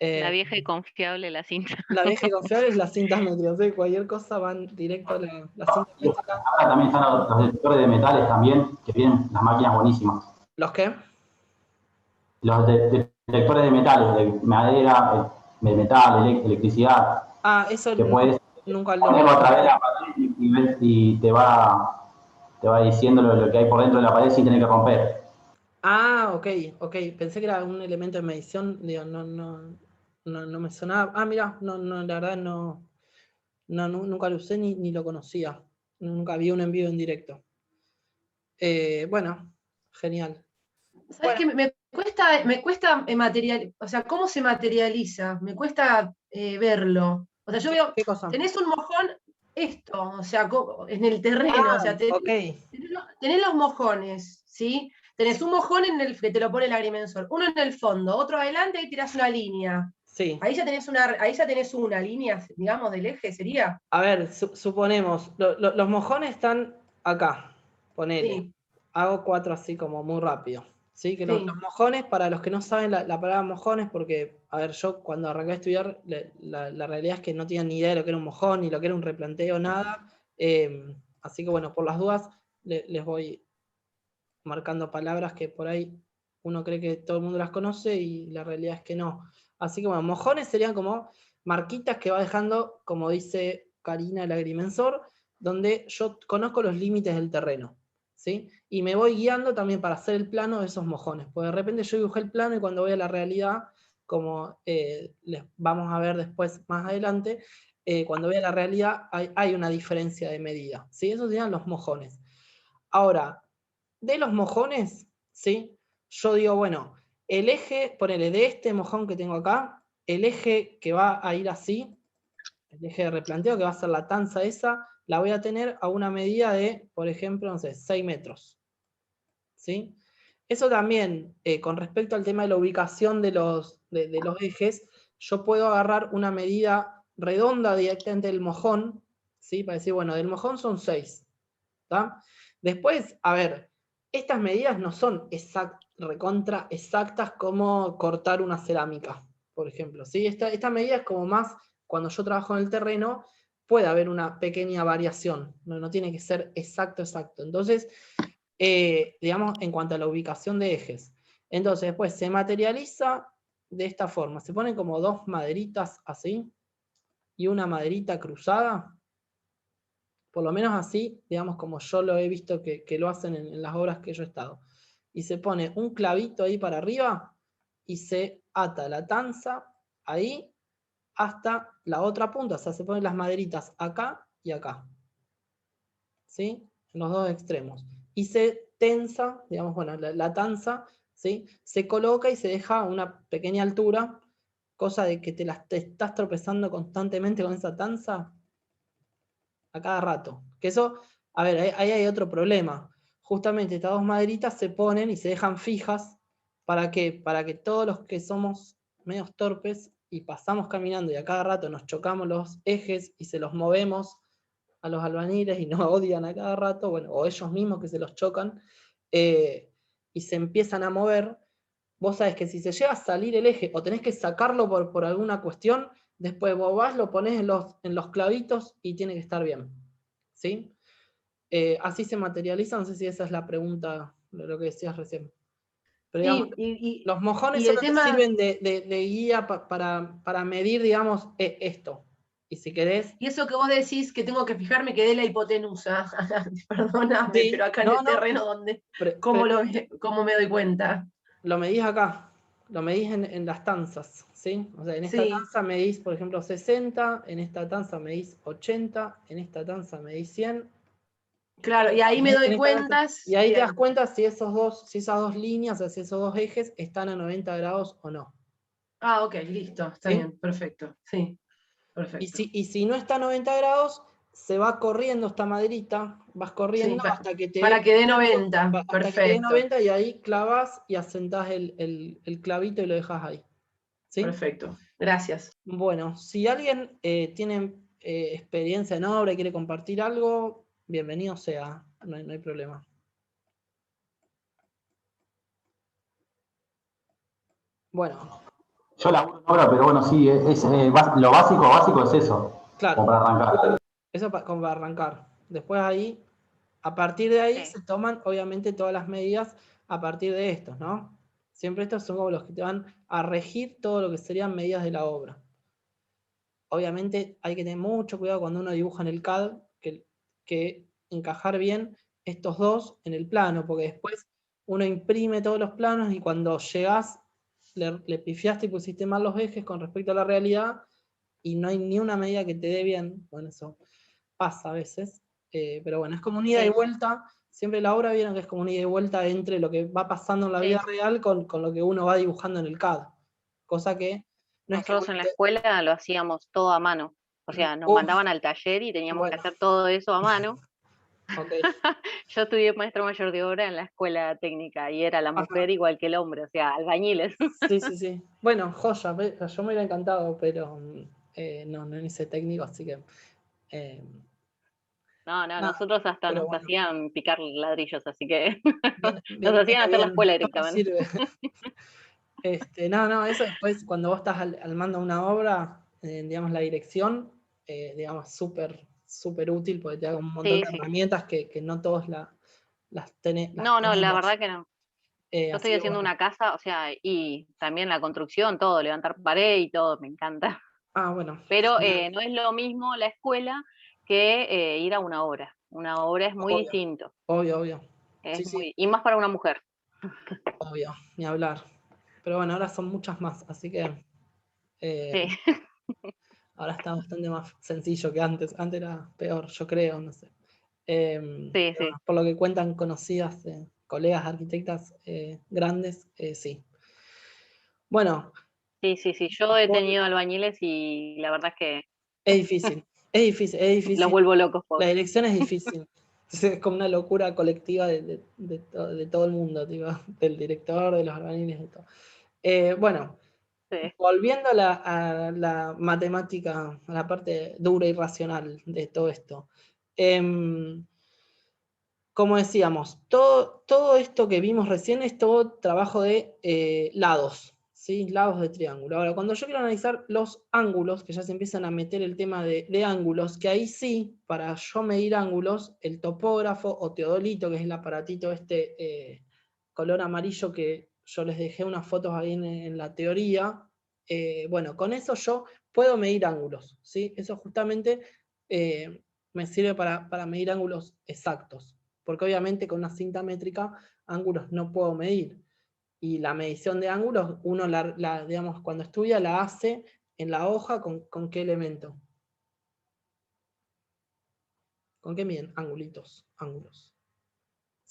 [SPEAKER 5] La vieja y confiable la cinta.
[SPEAKER 1] La vieja y confiable es la cinta métrica, ¿sí? Cualquier cosa van directo a la cinta métrica.
[SPEAKER 8] Acá también están los detectores de metales también, que vienen las máquinas buenísimas.
[SPEAKER 1] ¿Los qué?
[SPEAKER 8] Los detectores de metales, de madera, de metal, electricidad,
[SPEAKER 1] Ah, eso
[SPEAKER 8] que puedes
[SPEAKER 1] nunca
[SPEAKER 8] ponerlo a
[SPEAKER 1] lo...
[SPEAKER 8] través de la pared y te va diciendo lo que hay por dentro de la pared sin tener que romper.
[SPEAKER 1] Ah, ok. Pensé que era un elemento de medición, digo, no me sonaba. Ah, mira, la verdad nunca lo usé ni lo conocía. Nunca vi un envío en directo. Bueno, genial.
[SPEAKER 9] ¿Sabes qué? Me cuesta material, o sea, ¿cómo se materializa? Me cuesta verlo. O sea, yo veo,
[SPEAKER 1] ¿Qué cosa?
[SPEAKER 9] tenés un mojón, esto, o sea, en el terreno, o sea,
[SPEAKER 1] Ok.
[SPEAKER 9] tenés los mojones, ¿sí? Tenés un mojón en el que te lo pone el agrimensor, uno en el fondo, otro adelante y tirás una línea.
[SPEAKER 1] Sí.
[SPEAKER 9] Ahí ya tenés una línea, digamos, del eje, ¿sería?
[SPEAKER 1] A ver, suponemos, los mojones están acá, ponele.
[SPEAKER 9] Sí,
[SPEAKER 1] Hago 4 así como muy rápido. ¿Sí? Que los
[SPEAKER 9] sí.
[SPEAKER 1] mojones, para los que no saben la palabra mojones, porque, a ver, yo cuando arranqué a estudiar, la realidad es que no tenía ni idea de lo que era un mojón, ni lo que era un replanteo, nada. Así que bueno, por las dudas, les voy marcando palabras que por ahí uno cree que todo el mundo las conoce y la realidad es que no. Así que bueno, mojones serían como marquitas que va dejando, como dice Karina, el agrimensor, donde yo conozco los límites del terreno, ¿sí? Y me voy guiando también para hacer el plano de esos mojones, porque de repente yo dibujé el plano y cuando voy a la realidad, como les vamos a ver después más adelante, cuando voy a la realidad hay una diferencia de medida, ¿sí? Esos serían los mojones. Ahora, de los mojones, ¿sí? Yo digo, bueno, el eje, ponele, de este mojón que tengo acá, el eje que va a ir así, el eje de replanteo, que va a ser la tanza esa, la voy a tener a una medida de, por ejemplo, no sé, 6 metros. ¿Sí? Eso también, con respecto al tema de la ubicación de los ejes, yo puedo agarrar una medida redonda directamente del mojón, ¿sí? Para decir, bueno, del mojón son 6. ¿Tá? Después, a ver, estas medidas no son recontra exactas como cortar una cerámica, por ejemplo. ¿Sí? Esta medida es como más, cuando yo trabajo en el terreno, puede haber una pequeña variación, no tiene que ser exacto. Entonces, digamos, en cuanto a la ubicación de ejes. Entonces, después se materializa de esta forma. Se ponen como 2 maderitas así, y una maderita cruzada, por lo menos así, digamos, como yo lo he visto que lo hacen en las obras que yo he estado. Y se pone un clavito ahí para arriba y se ata la tanza ahí hasta la otra punta. O sea, se ponen las maderitas acá y acá. ¿Sí? En los dos extremos. Y se tensa, digamos, bueno, la tanza, ¿sí? Se coloca y se deja a una pequeña altura, cosa de que te estás tropezando constantemente con esa tanza a cada rato. Que eso, a ver, ahí hay otro problema. Justamente estas dos maderitas se ponen y se dejan fijas. ¿Para qué? Para que todos los que somos medios torpes y pasamos caminando y a cada rato nos chocamos los ejes y se los movemos a los albañiles y nos odian a cada rato, bueno, o ellos mismos que se los chocan, y se empiezan a mover, vos sabés que si se llega a salir el eje o tenés que sacarlo por alguna cuestión, después vos vas, lo ponés en los clavitos y tiene que estar bien. ¿Sí? Así se materializa, no sé si esa es la pregunta, lo que decías recién. Pero digamos, los mojones
[SPEAKER 9] y el
[SPEAKER 1] solo te
[SPEAKER 9] tema-
[SPEAKER 1] sirven de guía para medir, digamos, esto. Y si querés...
[SPEAKER 9] Y eso que vos decís que tengo que fijarme que dé la hipotenusa, perdóname,
[SPEAKER 1] Sí,
[SPEAKER 9] pero acá en
[SPEAKER 1] no,
[SPEAKER 9] el
[SPEAKER 1] no,
[SPEAKER 9] terreno donde,
[SPEAKER 1] pero
[SPEAKER 9] ¿cómo me doy cuenta?
[SPEAKER 1] lo medís acá, lo medís en las tanzas, ¿sí? O sea, en esta
[SPEAKER 9] Sí,
[SPEAKER 1] tanza medís, por ejemplo, 60, en esta tanza medís 80, en esta tanza medís 100.
[SPEAKER 9] claro, y ahí me
[SPEAKER 1] En
[SPEAKER 9] doy
[SPEAKER 1] esta tanza-
[SPEAKER 9] cuenta.
[SPEAKER 1] Y ahí te das
[SPEAKER 9] Bien,
[SPEAKER 1] cuenta si esas dos líneas, o si esos dos ejes están a 90 grados o no.
[SPEAKER 9] ok, listo, está
[SPEAKER 1] ¿Sí?
[SPEAKER 9] bien, perfecto, sí,
[SPEAKER 1] Y
[SPEAKER 9] perfecto.
[SPEAKER 1] si no está a 90 grados, se va corriendo esta maderita, vas
[SPEAKER 9] Sí,
[SPEAKER 1] corriendo hasta que te
[SPEAKER 9] para
[SPEAKER 1] dé
[SPEAKER 9] que dé 90,
[SPEAKER 1] hasta que te dé
[SPEAKER 9] perfecto,
[SPEAKER 1] 90 y ahí clavas y asentás el clavito y lo dejas ahí. ¿Sí?
[SPEAKER 9] perfecto, gracias.
[SPEAKER 1] Bueno, si alguien tiene experiencia en obra y quiere compartir algo, bienvenido sea, no hay problema. Bueno,
[SPEAKER 8] Yo laburo en obra, pero bueno, sí, lo básico es eso,
[SPEAKER 1] claro,
[SPEAKER 8] como para arrancar.
[SPEAKER 1] eso como para arrancar. Después ahí, a partir de ahí
[SPEAKER 5] Sí.
[SPEAKER 1] se toman obviamente todas las medidas a partir de estos, ¿no? Siempre estos son como los que te van a regir todo lo que serían medidas de la obra. Obviamente hay que tener mucho cuidado cuando uno dibuja en el CAD, que encajar bien estos dos en el plano, porque después uno imprime todos los planos y cuando llegás le pifiaste y pusiste mal los ejes con respecto a la realidad y no hay ni una medida que te dé bien. Bueno, eso pasa a veces, pero bueno, es como un ida y
[SPEAKER 5] Sí.
[SPEAKER 1] vuelta. Siempre la obra vieron que es como un ida y vuelta entre lo que va pasando en la vida
[SPEAKER 5] Sí.
[SPEAKER 1] real con lo que uno va dibujando en el CAD. Cosa que no es que
[SPEAKER 5] Nosotros en la escuela lo hacíamos todo a mano. O sea, nos
[SPEAKER 1] Uf,
[SPEAKER 5] mandaban al taller y teníamos que
[SPEAKER 1] bueno,
[SPEAKER 5] hacer todo eso a mano.
[SPEAKER 1] ok.
[SPEAKER 5] Yo estudié maestro mayor de obra en la escuela técnica y era la
[SPEAKER 1] Ajá.
[SPEAKER 5] mujer igual que el hombre, o sea, albañiles.
[SPEAKER 1] Sí, sí, sí. Bueno, joya, yo me hubiera encantado, pero no hice técnico, así que
[SPEAKER 5] No,
[SPEAKER 1] nada,
[SPEAKER 5] nosotros hasta
[SPEAKER 1] pero
[SPEAKER 5] nos
[SPEAKER 1] bueno,
[SPEAKER 5] hacían picar ladrillos, así que nos
[SPEAKER 1] viene
[SPEAKER 5] hacían hacer la
[SPEAKER 1] bien,
[SPEAKER 5] escuela
[SPEAKER 1] me
[SPEAKER 5] directamente.
[SPEAKER 1] sirve. No, eso después, cuando vos estás al mando de una obra, digamos, la dirección, digamos, súper útil, porque te da un montón
[SPEAKER 5] Sí,
[SPEAKER 1] de
[SPEAKER 5] sí.
[SPEAKER 1] herramientas que no todos las
[SPEAKER 5] No, la
[SPEAKER 1] tenemos.
[SPEAKER 5] verdad que no. Yo
[SPEAKER 1] Así
[SPEAKER 5] estoy
[SPEAKER 1] que
[SPEAKER 5] haciendo
[SPEAKER 1] bueno.
[SPEAKER 5] una casa, o sea, y también la construcción, todo, levantar pared y todo, me encanta.
[SPEAKER 1] Ah, bueno,
[SPEAKER 5] Pero
[SPEAKER 1] genial,
[SPEAKER 5] no es lo mismo la escuela que ir a una obra. Una obra es muy
[SPEAKER 1] obvio,
[SPEAKER 5] distinto,
[SPEAKER 1] obvio. Sí,
[SPEAKER 5] es
[SPEAKER 1] sí,
[SPEAKER 5] y más para una mujer.
[SPEAKER 1] obvio, ni hablar. Pero bueno, ahora son muchas más, así que
[SPEAKER 5] Sí,
[SPEAKER 1] ahora está bastante más sencillo que antes. Antes era peor, yo creo, no sé.
[SPEAKER 5] sí,
[SPEAKER 1] Pero
[SPEAKER 5] sí.
[SPEAKER 1] bueno, por lo que cuentan conocidas colegas arquitectas grandes, sí. Bueno,
[SPEAKER 5] Sí, sí, sí. Yo he
[SPEAKER 1] vol-
[SPEAKER 5] tenido albañiles y la verdad es que
[SPEAKER 1] es difícil, es difícil, es
[SPEAKER 5] los
[SPEAKER 1] difícil.
[SPEAKER 5] vuelvo locos,
[SPEAKER 1] La
[SPEAKER 5] pobres.
[SPEAKER 1] dirección es difícil. Es como una locura colectiva de todo el mundo, tipo, del director, de los albañiles, de todo. Bueno,
[SPEAKER 5] Sí.
[SPEAKER 1] volviendo a la matemática, a la parte dura y racional de todo esto. Como decíamos, todo esto que vimos recién es todo trabajo de lados, ¿sí? Lados de triángulo. Ahora, cuando yo quiero analizar los ángulos, que ya se empiezan a meter el tema de ángulos, que ahí sí, para yo medir ángulos, el topógrafo o teodolito, que es el aparatito color amarillo que yo les dejé unas fotos ahí en la teoría, bueno, con eso yo puedo medir ángulos, ¿sí? Eso justamente me sirve para medir ángulos exactos, porque obviamente con una cinta métrica ángulos no puedo medir. Y la medición de ángulos, uno digamos, cuando estudia la hace en la hoja con qué elemento. ¿Con qué miden? Ángulos.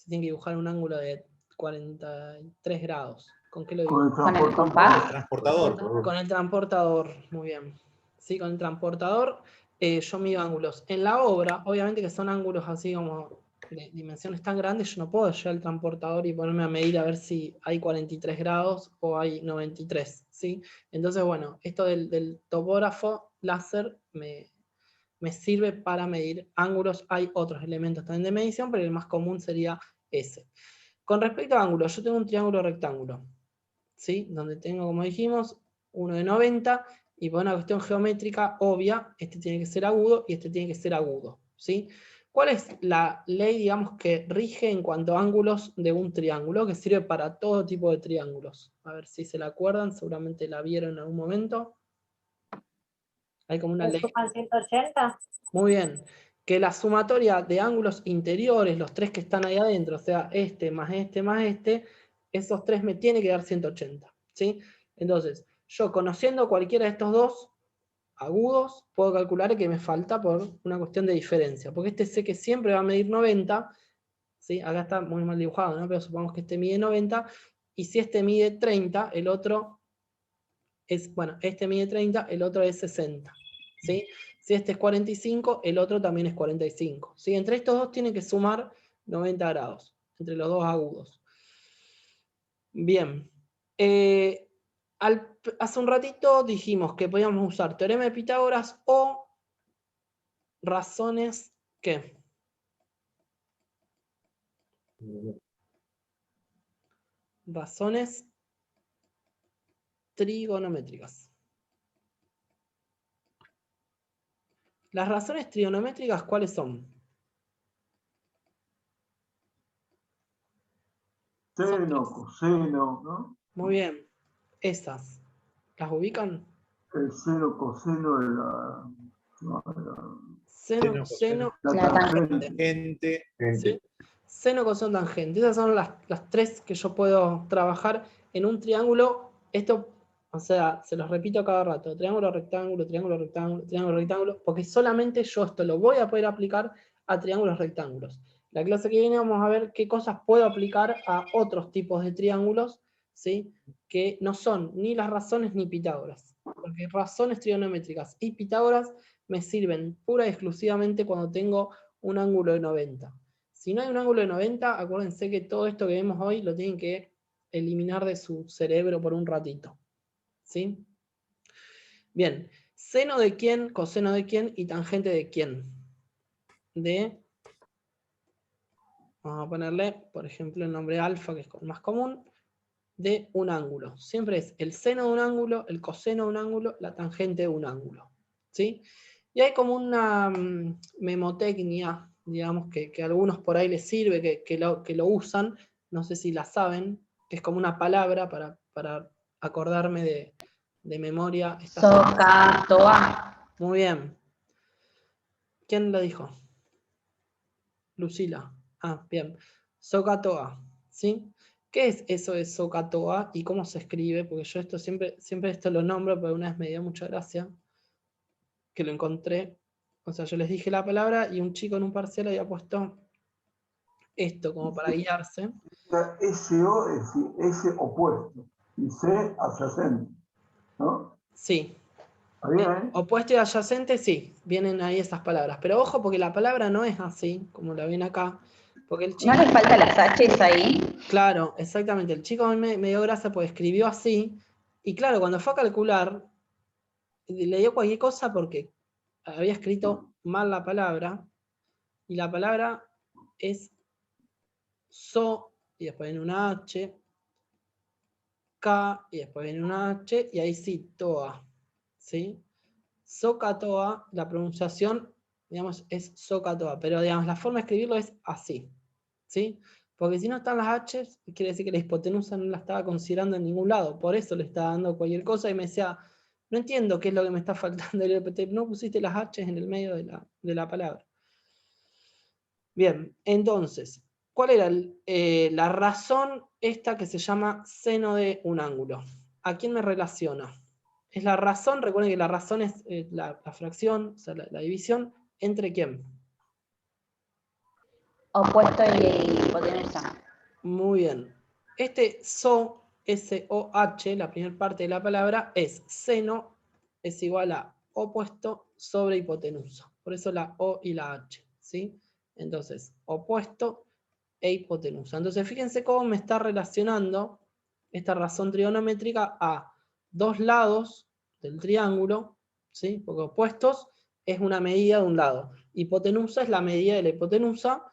[SPEAKER 1] Se tiene que dibujar un ángulo de 43 grados. ¿Con qué lo
[SPEAKER 6] Con el
[SPEAKER 1] dibujo?
[SPEAKER 5] Con el
[SPEAKER 6] transportador.
[SPEAKER 5] compás.
[SPEAKER 4] Transportador.
[SPEAKER 1] Con el transportador, muy bien. Sí, con el transportador yo mido ángulos. En la obra, obviamente que son ángulos así como de dimensiones tan grandes, yo no puedo llevar el transportador y ponerme a medir a ver si hay 43 grados o hay 93, ¿sí? Entonces, bueno, esto del topógrafo láser me sirve para medir ángulos. Hay otros elementos también de medición, pero el más común sería ese. Con respecto a ángulos, yo tengo un triángulo rectángulo, ¿sí? Donde tengo, como dijimos, uno de 90, y por una cuestión geométrica obvia, este tiene que ser agudo y este tiene que ser agudo, ¿sí? ¿Cuál es la ley, digamos, que rige en cuanto a ángulos de un triángulo, que sirve para todo tipo de triángulos? A ver si se la acuerdan, seguramente la vieron en algún momento. Hay como una ley.
[SPEAKER 10] ¿Suman 180?
[SPEAKER 1] Muy bien. Que la sumatoria de ángulos interiores, los tres que están ahí adentro, o sea, este más este, esos tres me tiene que dar 180, ¿sí? Entonces, yo conociendo cualquiera de estos dos agudos, puedo calcular que me falta por una cuestión de diferencia, porque este sé que siempre va a medir 90, ¿sí? Acá está muy mal dibujado, ¿no? Pero supongamos que este mide 90, y si este mide 30, el otro es, bueno, este mide 30, el otro es 60, ¿sí? Si este es 45, el otro también es 45, ¿sí? Entre estos dos tienen que sumar 90 grados, entre los dos agudos. Bien. Hace un ratito dijimos que podíamos usar teorema de Pitágoras o razones, ¿qué? Razones trigonométricas. Las razones trigonométricas, ¿cuáles son?
[SPEAKER 6] Seno, coseno, ¿no?
[SPEAKER 1] Muy bien. Esas. ¿Las ubican?
[SPEAKER 6] El seno, coseno de la... no, de la-
[SPEAKER 1] Seno, seno,
[SPEAKER 6] la tangente.
[SPEAKER 4] Gente.
[SPEAKER 1] ¿sí? Seno, coseno, tangente. Esas son las tres que yo puedo trabajar en un triángulo. Esto, o sea, se los repito cada rato. Triángulo, rectángulo, triángulo, rectángulo, triángulo, rectángulo. Porque solamente yo esto lo voy a poder aplicar a triángulos rectángulos. La clase que viene vamos a ver qué cosas puedo aplicar a otros tipos de triángulos, ¿sí? Que no son ni las razones ni Pitágoras. Porque razones trigonométricas y Pitágoras me sirven pura y exclusivamente cuando tengo un ángulo de 90. Si no hay un ángulo de 90, acuérdense que todo esto que vemos hoy lo tienen que eliminar de su cerebro por un ratito. ¿Sí? Bien, seno de quién, coseno de quién y tangente de quién. Vamos a ponerle, por ejemplo, el nombre alfa, que es el más común, de un ángulo. Siempre es el seno de un ángulo, el coseno de un ángulo, la tangente de un ángulo. ¿Sí? Y hay como una memotecnia, digamos, que a algunos por ahí les sirve, que lo usan, no sé si la saben, que es como una palabra para acordarme de memoria.
[SPEAKER 2] Socatoa.
[SPEAKER 1] Muy bien. ¿Quién lo dijo? Lucila. Ah, bien. Socatoa, ¿sí? ¿Qué es eso de Socatoa y cómo se escribe? Porque yo esto siempre esto lo nombro, pero una vez me dio mucha gracia que lo encontré. O sea, yo les dije la palabra y un chico en un parcial había puesto esto como para guiarse.
[SPEAKER 6] SO es S opuesto y C adyacente, ¿no?
[SPEAKER 1] Sí.
[SPEAKER 6] ¿Está bien?
[SPEAKER 1] Opuesto y adyacente, sí, vienen ahí esas palabras. Pero ojo, porque la palabra no es así, como la ven acá. Porque el chico,
[SPEAKER 2] ¿No le falta las H's ahí?
[SPEAKER 1] claro, exactamente. El chico a mí me dio gracia porque escribió así. Y claro, cuando fue a calcular, le dio cualquier cosa porque había escrito mal la palabra. Y la palabra es so, y después viene una H, K, y después viene una H, y ahí sí, toa. ¿Sí? Socatoa, la pronunciación, digamos, es Socatoa, pero digamos, la forma de escribirlo es así. ¿Sí? Porque si no están las H, quiere decir que la hipotenusa no la estaba considerando en ningún lado, por eso le estaba dando cualquier cosa y me decía, no entiendo qué es lo que me está faltando, no pusiste las H en el medio de la palabra. Bien, entonces, ¿cuál era la razón esta que se llama seno de un ángulo? ¿A quién me relaciona? Es la razón, recuerden que la razón es la fracción, o sea, la división, ¿entre quién?
[SPEAKER 2] Opuesto y hipotenusa.
[SPEAKER 1] Muy bien. Este SO, S-O-H, la primera parte de la palabra, es seno, es igual a opuesto sobre hipotenusa. Por eso la O y la H, ¿sí? Entonces, opuesto e hipotenusa. Entonces, fíjense cómo me está relacionando esta razón trigonométrica a dos lados del triángulo, ¿sí? Porque opuestos es una medida de un lado. Hipotenusa es la medida de la hipotenusa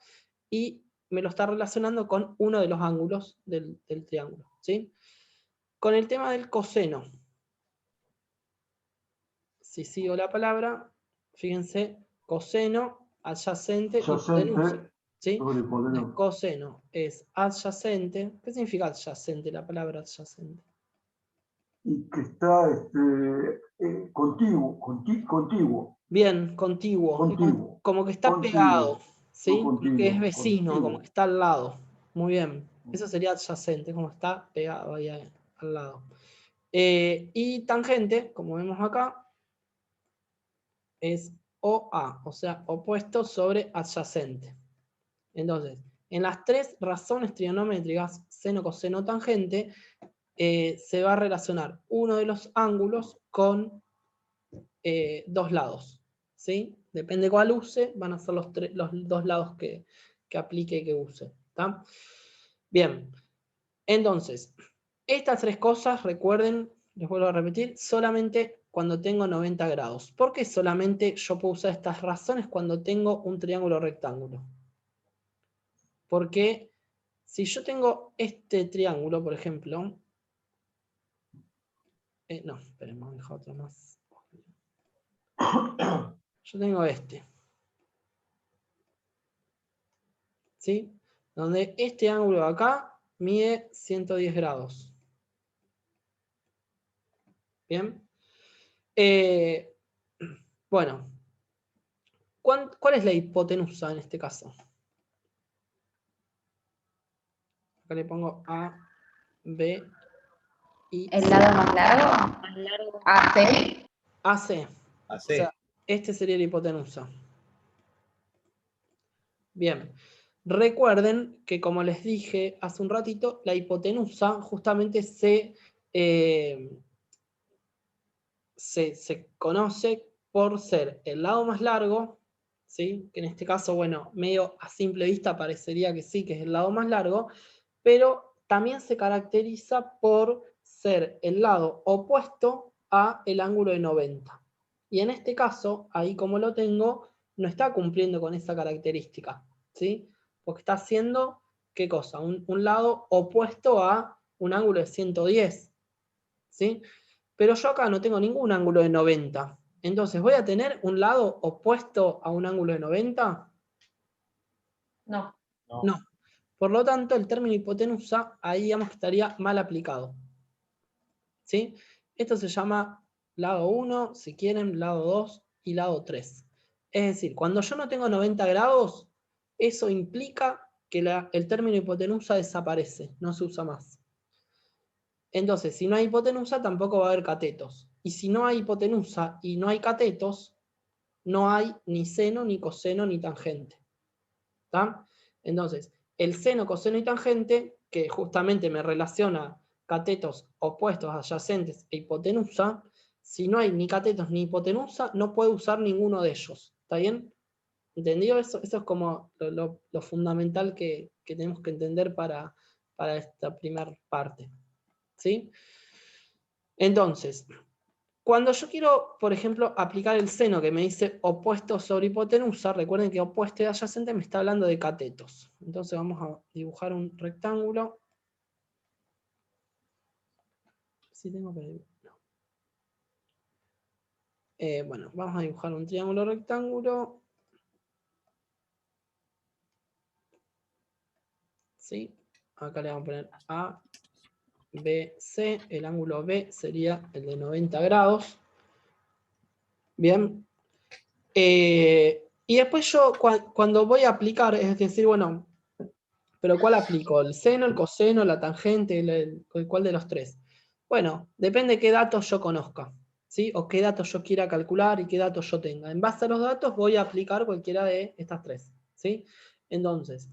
[SPEAKER 1] y me lo está relacionando con uno de los ángulos del triángulo, ¿sí? Con el tema del coseno. Si sigo la palabra, fíjense, coseno, adyacente, hipotenusa, ¿sí?
[SPEAKER 6] Sobre hipotenusa.
[SPEAKER 1] Coseno es adyacente. ¿Qué significa adyacente, la palabra adyacente?
[SPEAKER 6] Y que está contiguo, contiguo.
[SPEAKER 1] Bien, contiguo.
[SPEAKER 6] Contiguo.
[SPEAKER 1] Como que está
[SPEAKER 6] Contiguo.
[SPEAKER 1] pegado, ¿sí?
[SPEAKER 6] No,
[SPEAKER 1] Como que es
[SPEAKER 6] contiguo,
[SPEAKER 1] vecino,
[SPEAKER 6] contiguo.
[SPEAKER 1] como que está al lado. Muy bien. Eso sería adyacente, como está pegado ahí al lado. Y tangente, como vemos acá, es OA, o sea, opuesto sobre adyacente. Entonces, en las tres razones trigonométricas, seno, coseno, tangente, se va a relacionar uno de los ángulos con dos lados, ¿sí? Depende cuál use, van a ser los dos lados que aplique y que use, ¿tá? Bien, entonces, estas tres cosas, recuerden, les vuelvo a repetir, solamente cuando tengo 90 grados. ¿Por qué solamente yo puedo usar estas razones cuando tengo un triángulo rectángulo? Porque si yo tengo este triángulo, por ejemplo, no, esperen, vamos a dejar otro más. Yo tengo este, ¿sí? Donde este ángulo de acá mide 110 grados. ¿Bien? Bueno, ¿cuál es la hipotenusa en este caso? Acá le pongo A, B y
[SPEAKER 2] El
[SPEAKER 1] C.
[SPEAKER 2] lado más largo, AC.
[SPEAKER 1] AC. O sea, este sería la hipotenusa. Bien. Recuerden que, como les dije hace un ratito, la hipotenusa justamente se conoce por ser el lado más largo, ¿sí? Que en este caso, bueno, medio a simple vista parecería que sí, que es el lado más largo, pero también se caracteriza por ser el lado opuesto a el ángulo de 90. Y en este caso, ahí como lo tengo, no está cumpliendo con esa característica, ¿sí? Porque está haciendo, ¿qué cosa? Un lado opuesto a un ángulo de 110, ¿sí? Pero yo acá no tengo ningún ángulo de 90. Entonces, ¿voy a tener un lado opuesto a un ángulo de 90?
[SPEAKER 2] No.
[SPEAKER 1] No. Por lo tanto, el término hipotenusa ahí digamos que estaría mal aplicado, ¿sí? Esto se llama lado 1, si quieren, lado 2 y lado 3. Es decir, cuando yo no tengo 90 grados, eso implica que el término hipotenusa desaparece, no se usa más. Entonces, si no hay hipotenusa, tampoco va a haber catetos. Y si no hay hipotenusa y no hay catetos, no hay ni seno, ni coseno, ni tangente. ¿Está? Entonces, el seno, coseno y tangente, que justamente me relaciona catetos opuestos, adyacentes e hipotenusa, si no hay ni catetos ni hipotenusa, no puedo usar ninguno de ellos. ¿Está bien? ¿Entendido? Eso es como lo fundamental que tenemos que entender para esta primera parte. ¿Sí? Entonces, cuando yo quiero, por ejemplo, aplicar el seno que me dice opuesto sobre hipotenusa, recuerden que opuesto y adyacente me está hablando de catetos. Entonces vamos a dibujar un rectángulo. Si tengo que no. Bueno, vamos a dibujar un triángulo rectángulo. ¿Sí? Acá le vamos a poner A, B, C. El ángulo B sería el de 90 grados. Bien. Y después yo, cuando voy a aplicar, es decir, bueno, ¿pero cuál aplico? ¿El seno, el coseno, la tangente? ¿Cuál de los tres? Bueno, depende de qué datos yo conozca, ¿sí? O qué datos yo quiera calcular y qué datos yo tenga. En base a los datos voy a aplicar cualquiera de estas tres, ¿sí? Entonces,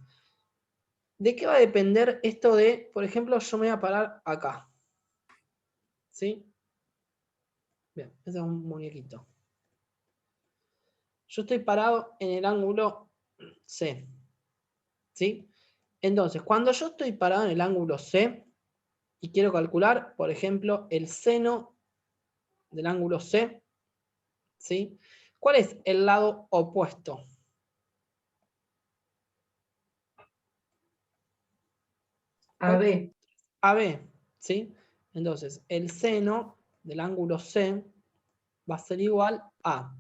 [SPEAKER 1] ¿de qué va a depender esto de, por ejemplo, yo me voy a parar acá? ¿Sí? Bien, ese es un muñequito. Yo estoy parado en el ángulo C. ¿Sí? Entonces, cuando yo estoy parado en el ángulo C y quiero calcular, por ejemplo, el seno del ángulo C, ¿sí? ¿Cuál es el lado opuesto?
[SPEAKER 9] AB.
[SPEAKER 1] AB, ¿sí? Entonces, el seno del ángulo C va a ser igual a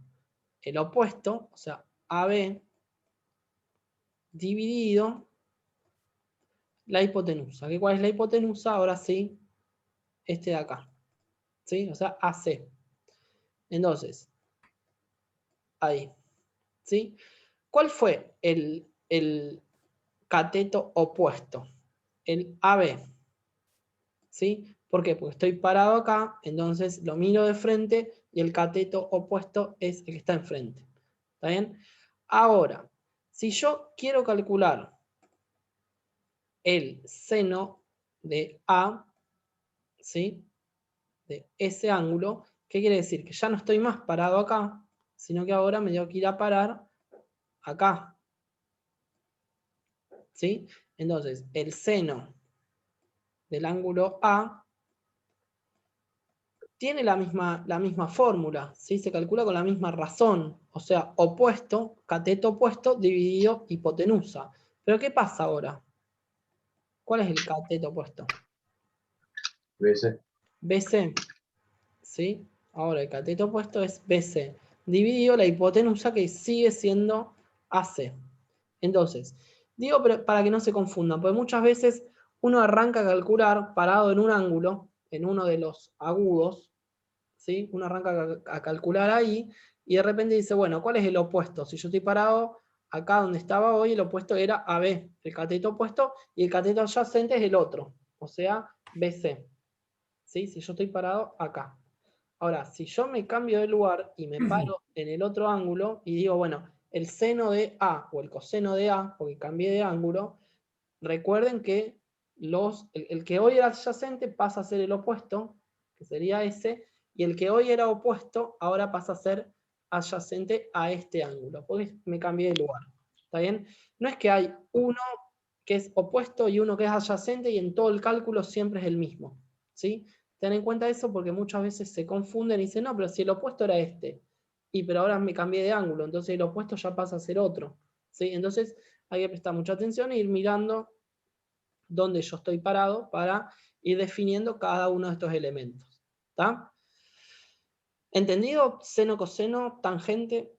[SPEAKER 1] el opuesto, o sea, AB, dividido la hipotenusa. ¿Cuál es la hipotenusa? Ahora sí, este de acá, ¿sí? O sea, AC. Entonces, ahí, ¿sí? ¿Cuál fue el cateto opuesto? El AB, ¿sí? ¿Por qué? Porque estoy parado acá, entonces lo miro de frente y el cateto opuesto es el que está enfrente. ¿Está bien? Ahora, si yo quiero calcular el seno de A, ¿sí? De ese ángulo, ¿qué quiere decir? Que ya no estoy más parado acá, sino que ahora me tengo que ir a parar acá. ¿Sí? Entonces, el seno del ángulo A tiene la misma fórmula, ¿sí? Se calcula con la misma razón, o sea, opuesto, cateto opuesto, dividido hipotenusa. Pero ¿qué pasa ahora? ¿Cuál es el cateto opuesto?
[SPEAKER 7] BC.
[SPEAKER 1] BC, ¿sí? Ahora el cateto opuesto es BC, dividido la hipotenusa que sigue siendo AC. Entonces, digo para que no se confundan, porque muchas veces uno arranca a calcular parado en un ángulo, en uno de los agudos, ¿sí? Uno arranca a calcular ahí y de repente dice, bueno, ¿cuál es el opuesto? Si yo estoy parado acá donde estaba hoy, el opuesto era AB, el cateto opuesto, y el cateto adyacente es el otro, o sea, BC. ¿Sí? Si yo estoy parado acá. Ahora, si yo me cambio de lugar y me paro en el otro ángulo y digo, bueno, el seno de A o el coseno de A, porque cambié de ángulo, recuerden que el que hoy era adyacente pasa a ser el opuesto, que sería ese, y el que hoy era opuesto ahora pasa a ser adyacente a este ángulo, porque me cambié de lugar. ¿Está bien? No es que hay uno que es opuesto y uno que es adyacente y en todo el cálculo siempre es el mismo. ¿Sí? Ten en cuenta eso porque muchas veces se confunden y dicen, no, pero si el opuesto era este, pero ahora me cambié de ángulo, entonces el opuesto ya pasa a ser otro. ¿Sí? Entonces hay que prestar mucha atención e ir mirando dónde yo estoy parado para ir definiendo cada uno de estos elementos. ¿Está? ¿Entendido? Seno, coseno, tangente.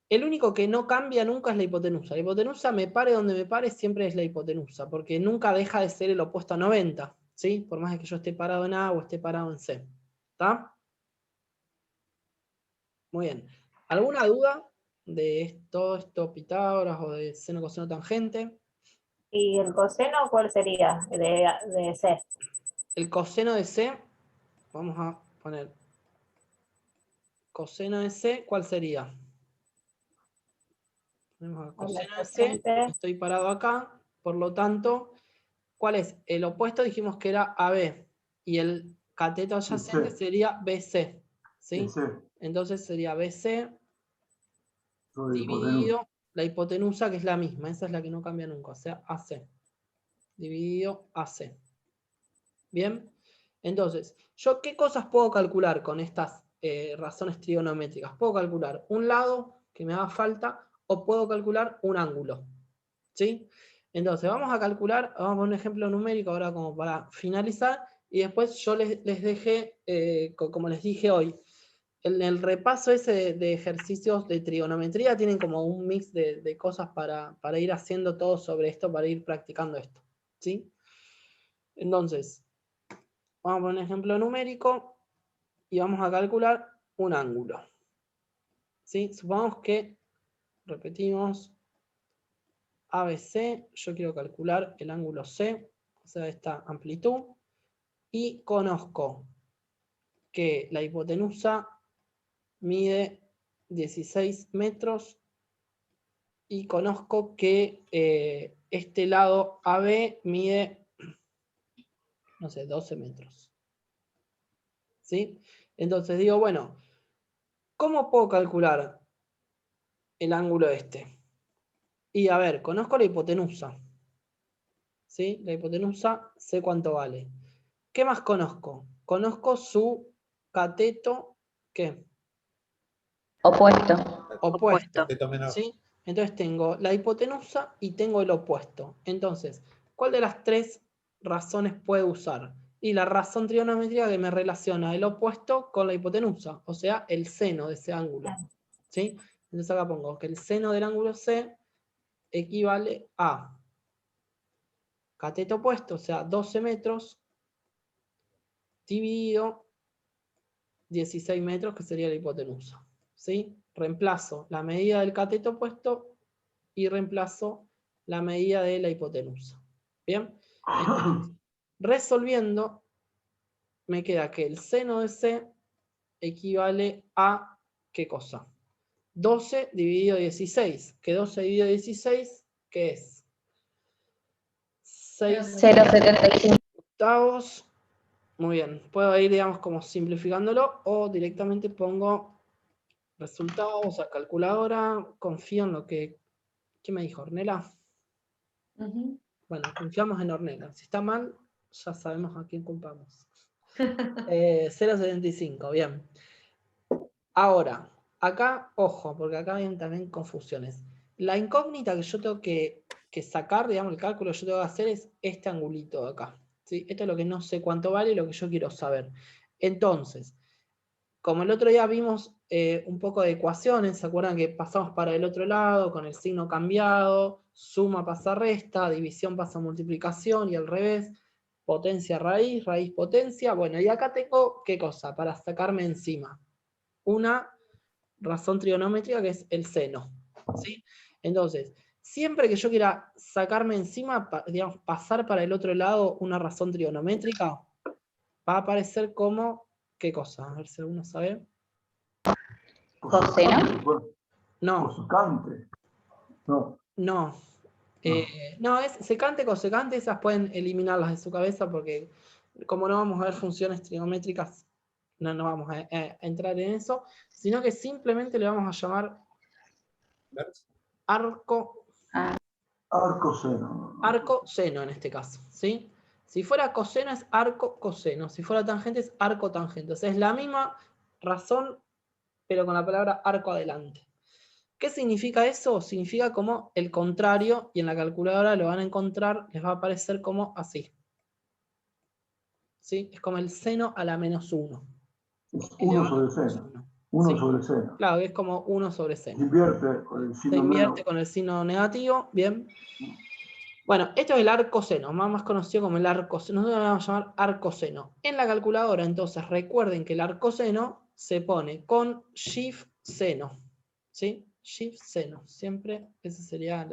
[SPEAKER 1] El único que no cambia nunca es la hipotenusa. La hipotenusa, me pare donde me pare, siempre es la hipotenusa, porque nunca deja de ser el opuesto a 90, ¿sí? Por más que yo esté parado en A o esté parado en C. ¿Está? Muy bien. ¿Alguna duda de todo esto, Pitágoras o de seno, coseno, tangente?
[SPEAKER 2] ¿Y el coseno cuál sería? De C.
[SPEAKER 1] El coseno de C, vamos a poner coseno de C, ¿cuál sería? Ponemos acá, coseno de C, estoy parado acá, por lo tanto, ¿cuál es? El opuesto dijimos que era AB, y el cateto adyacente sería BC, ¿sí? Entonces sería BC dividido la hipotenusa, que es la misma, esa es la que no cambia nunca, o sea, AC, dividido AC. ¿Bien? Entonces, ¿yo qué cosas puedo calcular con estas razones trigonométricas? Puedo calcular un lado que me haga falta o puedo calcular un ángulo. ¿Sí? Entonces, vamos a calcular, vamos a poner un ejemplo numérico ahora como para finalizar y después yo les dejé, como les dije hoy, en el repaso ese de ejercicios de trigonometría tienen como un mix de cosas para ir haciendo todo sobre esto, para ir practicando esto. ¿Sí? Entonces, vamos a poner un ejemplo numérico y vamos a calcular un ángulo. ¿Sí? Supongamos que, repetimos, ABC, yo quiero calcular el ángulo C, o sea, esta amplitud, y conozco que la hipotenusa mide 16 metros y conozco que este lado AB mide, no sé, 12 metros. ¿Sí? Entonces digo, bueno, ¿cómo puedo calcular el ángulo este? Y a ver, conozco la hipotenusa. ¿Sí? La hipotenusa sé cuánto vale. ¿Qué más conozco? Conozco su cateto, ¿qué?
[SPEAKER 10] Opuesto.
[SPEAKER 1] Opuesto.
[SPEAKER 4] Cateto menor.
[SPEAKER 1] ¿Sí? Entonces tengo la hipotenusa y tengo el opuesto. Entonces, ¿cuál de las tres razones puedo usar? Y la razón trigonométrica que me relaciona el opuesto con la hipotenusa, o sea, el seno de ese ángulo. ¿Sí? Entonces acá pongo que el seno del ángulo C equivale a cateto opuesto, o sea, 12 metros, dividido 16 metros, que sería la hipotenusa. ¿Sí? Reemplazo la medida del cateto opuesto y reemplazo la medida de la hipotenusa. ¿Bien? Entonces, resolviendo, me queda que el seno de C equivale a, ¿qué cosa? 12 dividido 16. Que 12 dividido 16, ¿qué es? 6
[SPEAKER 10] 0,75.
[SPEAKER 1] octavos. Muy bien. Puedo ir, digamos, como simplificándolo o directamente pongo resultados a calculadora. Confío en lo que... ¿Qué me dijo, Ornella? Bueno, confiamos en Ornella. Si está mal, ya sabemos a quién culpamos. 0,75, bien. Ahora, acá, ojo, porque acá vienen también confusiones. La incógnita que yo tengo que sacar, digamos, el cálculo que yo tengo que hacer es este angulito de acá. ¿Sí? Esto es lo que no sé cuánto vale y lo que yo quiero saber. Entonces, como el otro día vimos un poco de ecuaciones, ¿se acuerdan que pasamos para el otro lado con el signo cambiado? Suma pasa resta, división pasa multiplicación y al revés. Potencia raíz, raíz potencia. Bueno, y acá tengo, ¿qué cosa? Para sacarme encima. Una razón trigonométrica que es el seno. ¿Sí? Entonces, siempre que yo quiera sacarme encima, digamos, pasar para el otro lado una razón trigonométrica, va a aparecer como, ¿qué cosa? A ver si alguno sabe.
[SPEAKER 10] Coseno.
[SPEAKER 1] No,
[SPEAKER 6] Cosecante. No.
[SPEAKER 1] no. No, es secante, cosecante, esas pueden eliminarlas de su cabeza porque como no vamos a ver funciones trigonométricas, no vamos a entrar en eso, sino que simplemente le vamos a llamar arco
[SPEAKER 6] Arcoseno.
[SPEAKER 1] arco-seno en este caso, ¿sí? Si fuera coseno es arco-coseno, si fuera tangente es arco-tangente. O sea, es la misma razón, pero con la palabra arco adelante. ¿Qué significa eso? Significa como el contrario, y en la calculadora lo van a encontrar, les va a aparecer como así. ¿Sí? Es como el seno a la menos 1.
[SPEAKER 6] 1 sobre seno. 1
[SPEAKER 1] ¿Sí?
[SPEAKER 6] sobre seno.
[SPEAKER 1] Claro, es como 1 sobre seno.
[SPEAKER 6] Se invierte con el
[SPEAKER 1] Se
[SPEAKER 6] signo
[SPEAKER 1] invierte
[SPEAKER 6] menos.
[SPEAKER 1] con el signo negativo, bien. Bueno, esto es el arcoseno, más conocido como el arcoseno. Nosotros lo vamos a llamar arcoseno. En la calculadora, entonces, recuerden que el arcoseno se pone con shift seno. ¿Sí? Shift seno. Siempre esa sería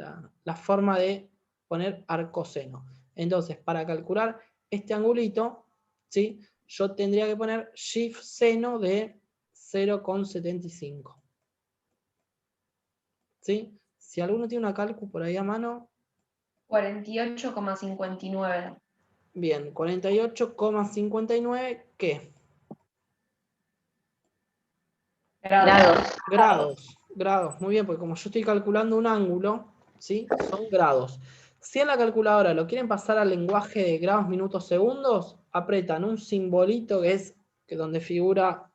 [SPEAKER 1] la forma de poner arcoseno. Entonces, para calcular este angulito, ¿sí? Yo tendría que poner shift seno de 0,75. ¿Sí? Si alguno tiene una calcu por ahí a mano...
[SPEAKER 11] 48,59.
[SPEAKER 1] Bien, 48,59, ¿qué? Grados, muy bien, porque como yo estoy calculando un ángulo, ¿sí? Son grados. Si en la calculadora lo quieren pasar al lenguaje de grados, minutos, segundos, apretan un simbolito que es donde figura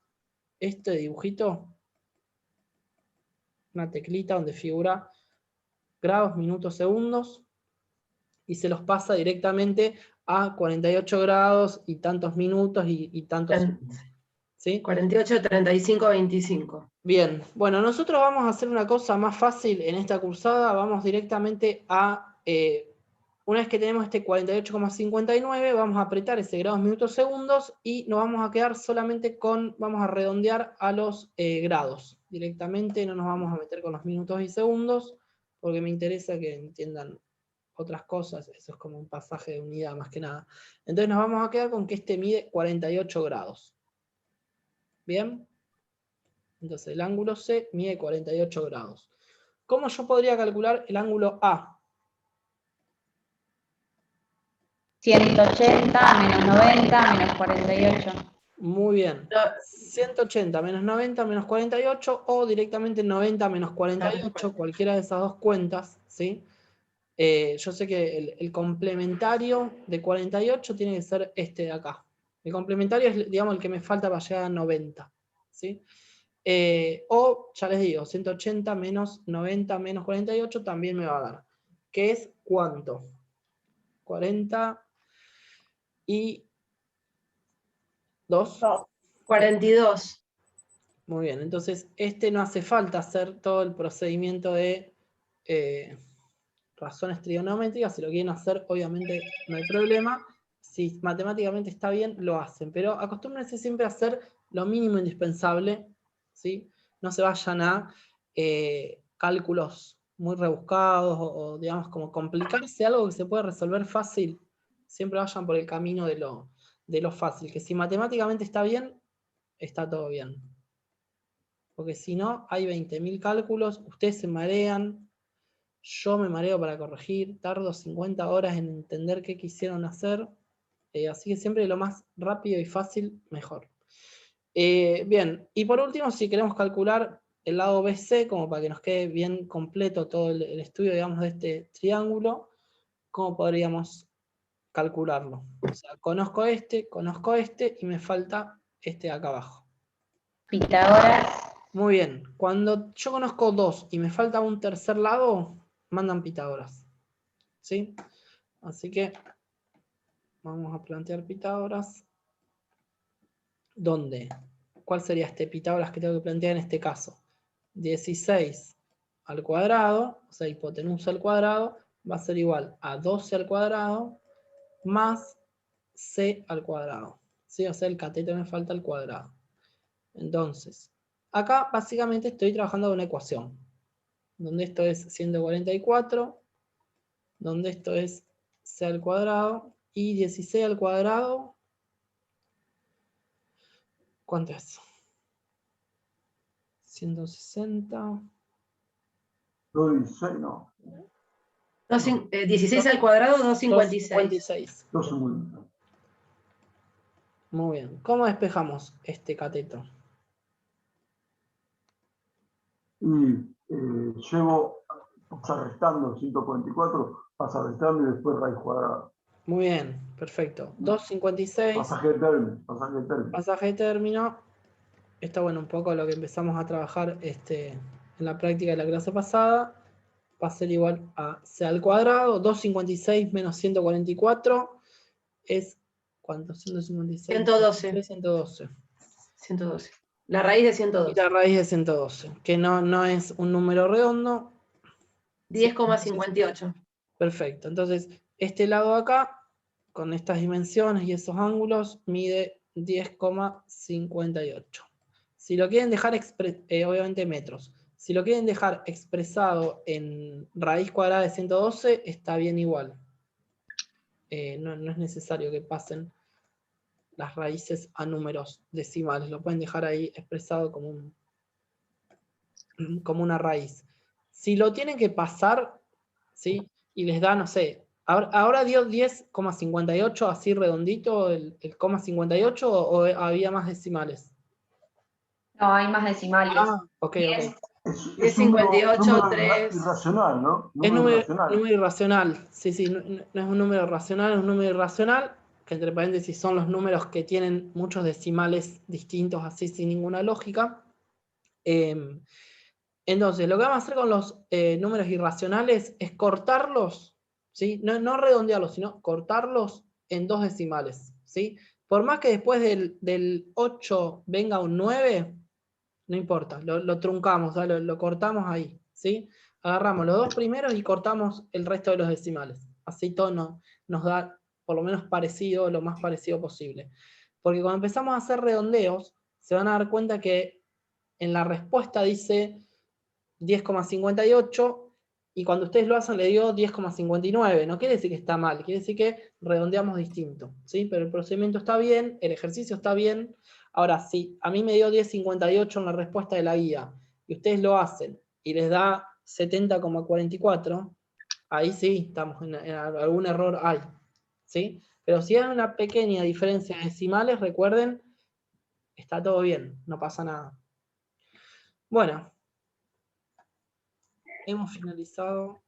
[SPEAKER 1] este dibujito, una teclita donde figura grados, minutos, segundos, y se los pasa directamente a 48 grados y tantos minutos y tantos segundos. ¿Sí?
[SPEAKER 9] 48, 35, 25.
[SPEAKER 1] Bien, bueno, nosotros vamos a hacer una cosa más fácil en esta cursada, vamos directamente a, una vez que tenemos este 48,59, vamos a apretar ese grados, minutos, segundos y nos vamos a quedar solamente con, vamos a redondear a los grados. Directamente no nos vamos a meter con los minutos y segundos, porque me interesa que entiendan otras cosas, eso es como un pasaje de unidad más que nada. Entonces nos vamos a quedar con que este mide 48 grados. ¿Bien? Entonces el ángulo C mide 48 grados. ¿Cómo yo podría calcular el ángulo A?
[SPEAKER 10] 180 menos 90 menos 48.
[SPEAKER 1] Muy bien.
[SPEAKER 9] No,
[SPEAKER 1] 180 menos 90 menos 48 o directamente 90 menos 48, cualquiera de esas dos cuentas, ¿sí? Yo sé que el complementario de 48 tiene que ser este de acá. El complementario es, digamos, el que me falta para llegar a 90, ¿sí? O, ya les digo, 180 menos 90 menos 48 también me va a dar. ¿Qué es cuánto? 40 y 2.
[SPEAKER 9] 42.
[SPEAKER 1] Muy bien, entonces este no hace falta hacer todo el procedimiento de razones trigonométricas. Si lo quieren hacer, obviamente no hay problema. Si matemáticamente está bien, lo hacen. Pero acostúmbrense siempre a hacer lo mínimo indispensable, ¿sí? No se vayan a cálculos muy rebuscados o, digamos, como complicarse algo que se puede resolver fácil. Siempre vayan por el camino de lo fácil. Que si matemáticamente está bien, está todo bien. Porque si no, hay 20.000 cálculos, ustedes se marean, yo me mareo para corregir, tardo 50 horas en entender qué quisieron hacer, así que siempre lo más rápido y fácil, mejor. Bien, y por último, si queremos calcular el lado BC, como para que nos quede bien completo todo el estudio, digamos, de este triángulo, ¿cómo podríamos calcularlo? O sea, conozco este, y me falta este de acá abajo.
[SPEAKER 10] Pitágoras.
[SPEAKER 1] Muy bien, cuando yo conozco dos y me falta un tercer lado, mandan Pitágoras. ¿Sí? Así que vamos a plantear Pitágoras. ¿Dónde? ¿Cuál sería este Pitágoras que tengo que plantear en este caso? 16 al cuadrado, o sea, hipotenusa al cuadrado, va a ser igual a 12 al cuadrado más c al cuadrado. ¿Sí? O sea, el cateto me falta al cuadrado. Entonces, acá básicamente estoy trabajando con una ecuación, donde esto es 144, donde esto es c al cuadrado, y 16 al cuadrado, ¿cuánto es? 160.
[SPEAKER 6] 2,16, no.
[SPEAKER 9] 16 al cuadrado, 256.
[SPEAKER 1] 256.
[SPEAKER 6] 2,50.
[SPEAKER 1] Muy bien. ¿Cómo despejamos este cateto?
[SPEAKER 6] Y llevo, pasa restando 144, pasa restando y después raíz cuadrada.
[SPEAKER 1] Muy bien, perfecto. 256,
[SPEAKER 6] Pasaje de término, pasaje de término.
[SPEAKER 1] pasaje de término. Está bueno, un poco lo que empezamos a trabajar en la práctica de la clase pasada. Va a ser igual a c al cuadrado. 256 menos 144 es, ¿cuánto? 156.
[SPEAKER 9] 112.
[SPEAKER 1] 112.
[SPEAKER 9] 112. La raíz de
[SPEAKER 1] Y
[SPEAKER 9] 112.
[SPEAKER 1] la raíz de 112, que no es un número redondo.
[SPEAKER 9] 10,58.
[SPEAKER 1] Perfecto. Entonces, este lado acá, con estas dimensiones y esos ángulos, mide 10,58. Si lo quieren dejar, obviamente metros. Si lo quieren dejar expresado en raíz cuadrada de 112, está bien igual. No es necesario que pasen las raíces a números decimales. Lo pueden dejar ahí expresado como una raíz. Si lo tienen que pasar, ¿sí? Y les da, no sé, ahora dio 10,58 así redondito el coma 58 o había más decimales.
[SPEAKER 10] No, hay más decimales.
[SPEAKER 1] Ah, ok.
[SPEAKER 6] Es un
[SPEAKER 9] 10,58,
[SPEAKER 6] número
[SPEAKER 9] 3.
[SPEAKER 6] irracional, ¿no?
[SPEAKER 1] Es
[SPEAKER 6] irracional.
[SPEAKER 1] número irracional. Sí, no es un número racional, es un número irracional, que entre paréntesis son los números que tienen muchos decimales distintos, así sin ninguna lógica. Entonces, lo que vamos a hacer con los números irracionales es cortarlos, ¿sí? No redondearlos, sino cortarlos en dos decimales, ¿sí? Por más que después del 8 venga un 9, no importa, lo truncamos, lo cortamos ahí, ¿sí? Agarramos los dos primeros y cortamos el resto de los decimales. Así todo nos da por lo menos parecido, lo más parecido posible. Porque cuando empezamos a hacer redondeos, se van a dar cuenta que en la respuesta dice 10,58 y cuando ustedes lo hacen le dio 10,59. No quiere decir que está mal, quiere decir que redondeamos distinto, ¿sí? Pero el procedimiento está bien, el ejercicio está bien. Ahora, si a mí me dio 10,58 en la respuesta de la guía y ustedes lo hacen y les da 70,44, ahí sí, estamos en algún error hay, ¿sí? Pero si hay una pequeña diferencia de decimales, recuerden, está todo bien, no pasa nada. Bueno, hemos finalizado.